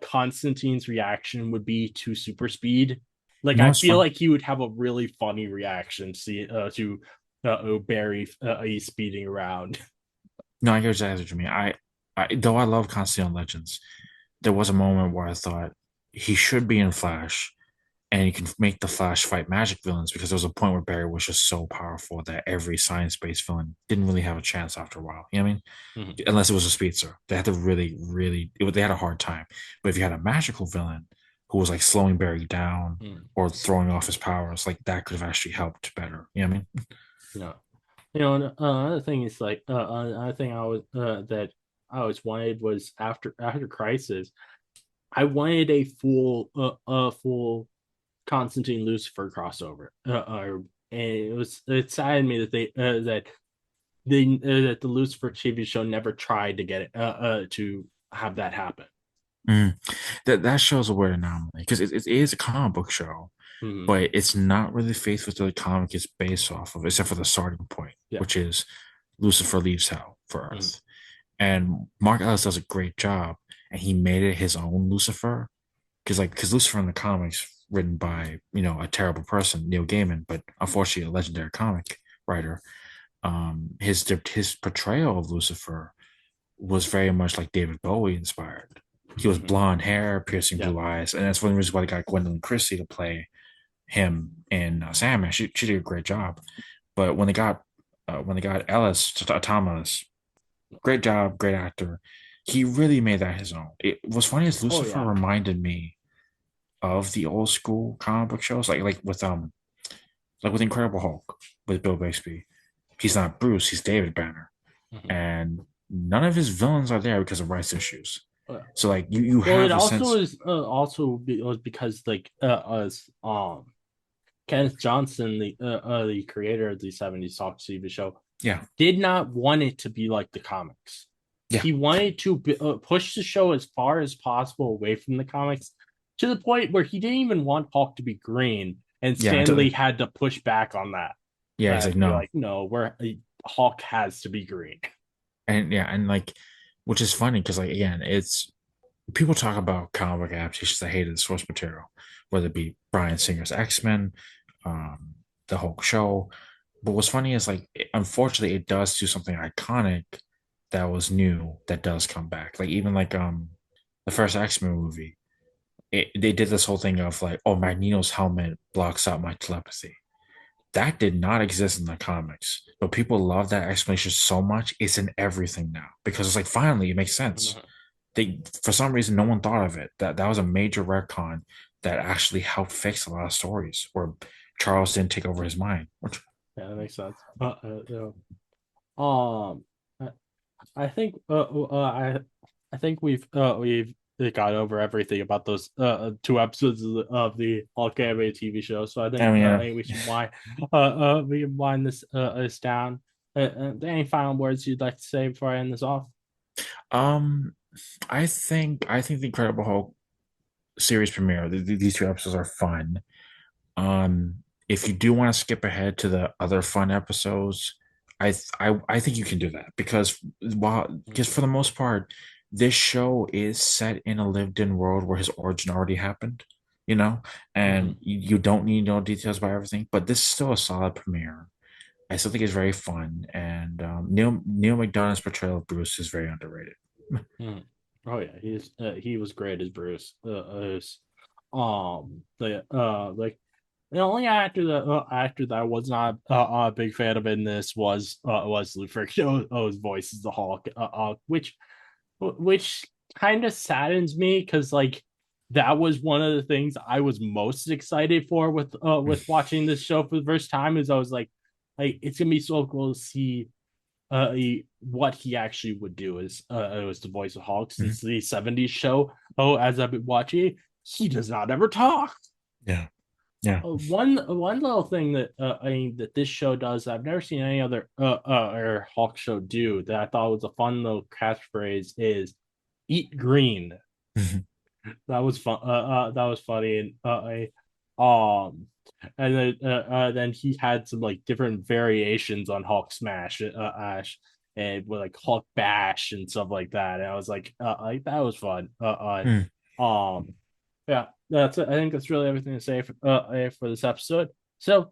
[SPEAKER 3] Constantine's reaction would be to super speed. Like
[SPEAKER 4] no,
[SPEAKER 3] I
[SPEAKER 4] it's
[SPEAKER 3] feel
[SPEAKER 4] fun.
[SPEAKER 3] like he would have a really funny reaction to Barry he's speeding around.
[SPEAKER 4] No, I get exactly what you mean. I though I love Constantine Legends, there was a moment where I thought he should be in Flash and you can make the Flash fight magic villains because there was a point where Barry was just so powerful that every science-based villain didn't really have a chance after a while. You know what I mean?
[SPEAKER 3] Mhm.
[SPEAKER 4] Unless it was a speedster. They had to they had a hard time. But if you had a magical villain who was like slowing Barry down
[SPEAKER 3] Mhm.
[SPEAKER 4] or throwing off his powers, like that could have actually helped better. You know what I mean?
[SPEAKER 3] No, another thing is like another thing I always wanted was after Crisis, I wanted a full Constantine Lucifer crossover. And it saddened me that that the Lucifer TV show never tried to get it to have that happen.
[SPEAKER 4] Mm. That shows a weird anomaly because it is a comic book show,
[SPEAKER 3] Mhm.
[SPEAKER 4] but it's not really faithful to the comic it's based off of, except for the starting point,
[SPEAKER 3] Yeah.
[SPEAKER 4] which is Lucifer leaves hell for
[SPEAKER 3] Mhm.
[SPEAKER 4] Earth. And Mark Ellis does a great job, and he made it his own Lucifer. Because Lucifer in the comics, written by a terrible person, Neil Gaiman, but unfortunately a legendary comic writer, his portrayal of Lucifer was very much like David Bowie inspired. He was
[SPEAKER 3] Mhm.
[SPEAKER 4] blonde hair, piercing
[SPEAKER 3] Yeah.
[SPEAKER 4] blue eyes, and that's one of the reasons why they got Gwendolyn Christie to play him in Sandman. She did a great job. But when they got Ellis to Tom Ellis, great job, great actor. He really made that his own. It was funny as
[SPEAKER 3] Oh
[SPEAKER 4] Lucifer
[SPEAKER 3] yeah.
[SPEAKER 4] reminded me of the old school comic book shows, like with Incredible Hulk with Bill Bixby. He's not Bruce, he's David Banner,
[SPEAKER 3] Mhm.
[SPEAKER 4] and none of his villains are there because of rights issues.
[SPEAKER 3] Yeah.
[SPEAKER 4] So like you
[SPEAKER 3] Well, it
[SPEAKER 4] have a
[SPEAKER 3] also
[SPEAKER 4] sense,
[SPEAKER 3] is was because like as Kenneth Johnson, the creator of the '70s Talk TV show,
[SPEAKER 4] yeah,
[SPEAKER 3] did not want it to be like the comics.
[SPEAKER 4] yeah,
[SPEAKER 3] He wanted to push the show as far as possible away from the comics to the point where he didn't even want Hulk to be green, and
[SPEAKER 4] yeah,
[SPEAKER 3] Stanley had to push back on that
[SPEAKER 4] yeah. He's like
[SPEAKER 3] and be
[SPEAKER 4] no,
[SPEAKER 3] like, "No, we're Hulk has to be green."
[SPEAKER 4] and yeah, and like, which is funny because like again, it's people talk about comic book adaptations. They hated the source material, whether it be Bryan Singer's X-Men, um, the Hulk show. But what's funny is like, unfortunately, it does do something iconic that was new that does come back. Like even like the first X-Men movie, they did this whole thing of like, oh, Magneto's helmet blocks out my telepathy. That did not exist in the comics, but people love that explanation so much. It's in everything now because it's like finally it makes sense.
[SPEAKER 3] Mhm.
[SPEAKER 4] They for some reason no one thought of it. That was a major retcon that actually helped fix a lot of stories where Charles didn't take over his mind. Which
[SPEAKER 3] Yeah, that makes sense. Um, I, I think I think we've got over everything about those two episodes of the Hulk anime TV show. So
[SPEAKER 4] I mean,
[SPEAKER 3] I think we can wind this down. Any final words you'd like to say before I end this off?
[SPEAKER 4] um, I think the Incredible Hulk series premiere. These two episodes are fun. If you do want to skip ahead to the other fun episodes, I think you can do that because for the most part, this show is set in a lived-in world where his origin already happened, you know,
[SPEAKER 3] Mhm.
[SPEAKER 4] and you don't need no details about everything. But this is still a solid premiere. I still think it's very fun, and Neil McDonough's portrayal of Bruce is very underrated.
[SPEAKER 3] Mhm. Oh yeah, he was great as Bruce. Like the only actor that I was not a big fan of in this was Lou Ferrigno's voice as the Hulk, which kind of saddens me because like that was one of the things I was most excited for with watching this show for the first time. Is I was like it's gonna be so cool to see what he actually would do as it was the voice of Hulk
[SPEAKER 4] Mhm.
[SPEAKER 3] since the '70s show. Oh, as I've been watching, he does not ever talk.
[SPEAKER 4] Yeah, yeah.
[SPEAKER 3] One little thing that I mean that this show does I've never seen any other or Hulk show do that I thought was a fun little catchphrase is "eat green." That was fun. That was funny, and then he had some like different variations on Hulk Smash, Ash, and with like Hulk Bash and stuff like that. And I was like that was fun.
[SPEAKER 4] Mm.
[SPEAKER 3] Yeah, that's I think that's really everything to say for this episode. So,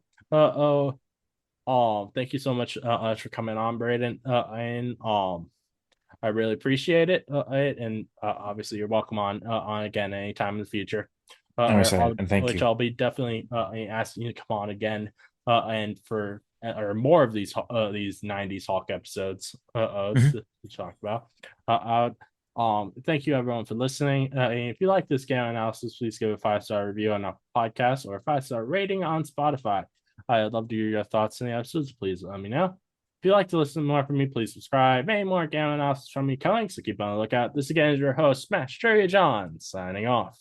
[SPEAKER 3] thank you so much for coming on, Braden. And I really appreciate it, and obviously you're welcome on again anytime in the future.
[SPEAKER 4] I'm excited, and thank
[SPEAKER 3] Which
[SPEAKER 4] you.
[SPEAKER 3] I'll be definitely asking you to come on again, and for or more of these '90s Hawk episodes
[SPEAKER 4] Mhm.
[SPEAKER 3] to talk about. Thank you everyone for listening. And if you like this game analysis, please give a 5-star review on our podcast or a 5-star rating on Spotify. I'd love to hear your thoughts on the episodes. Please let me know. If you'd like to listen more from me, please subscribe. Many more game analysis from me coming, so keep on the lookout. This again is your host, Smash Trivia John, signing off.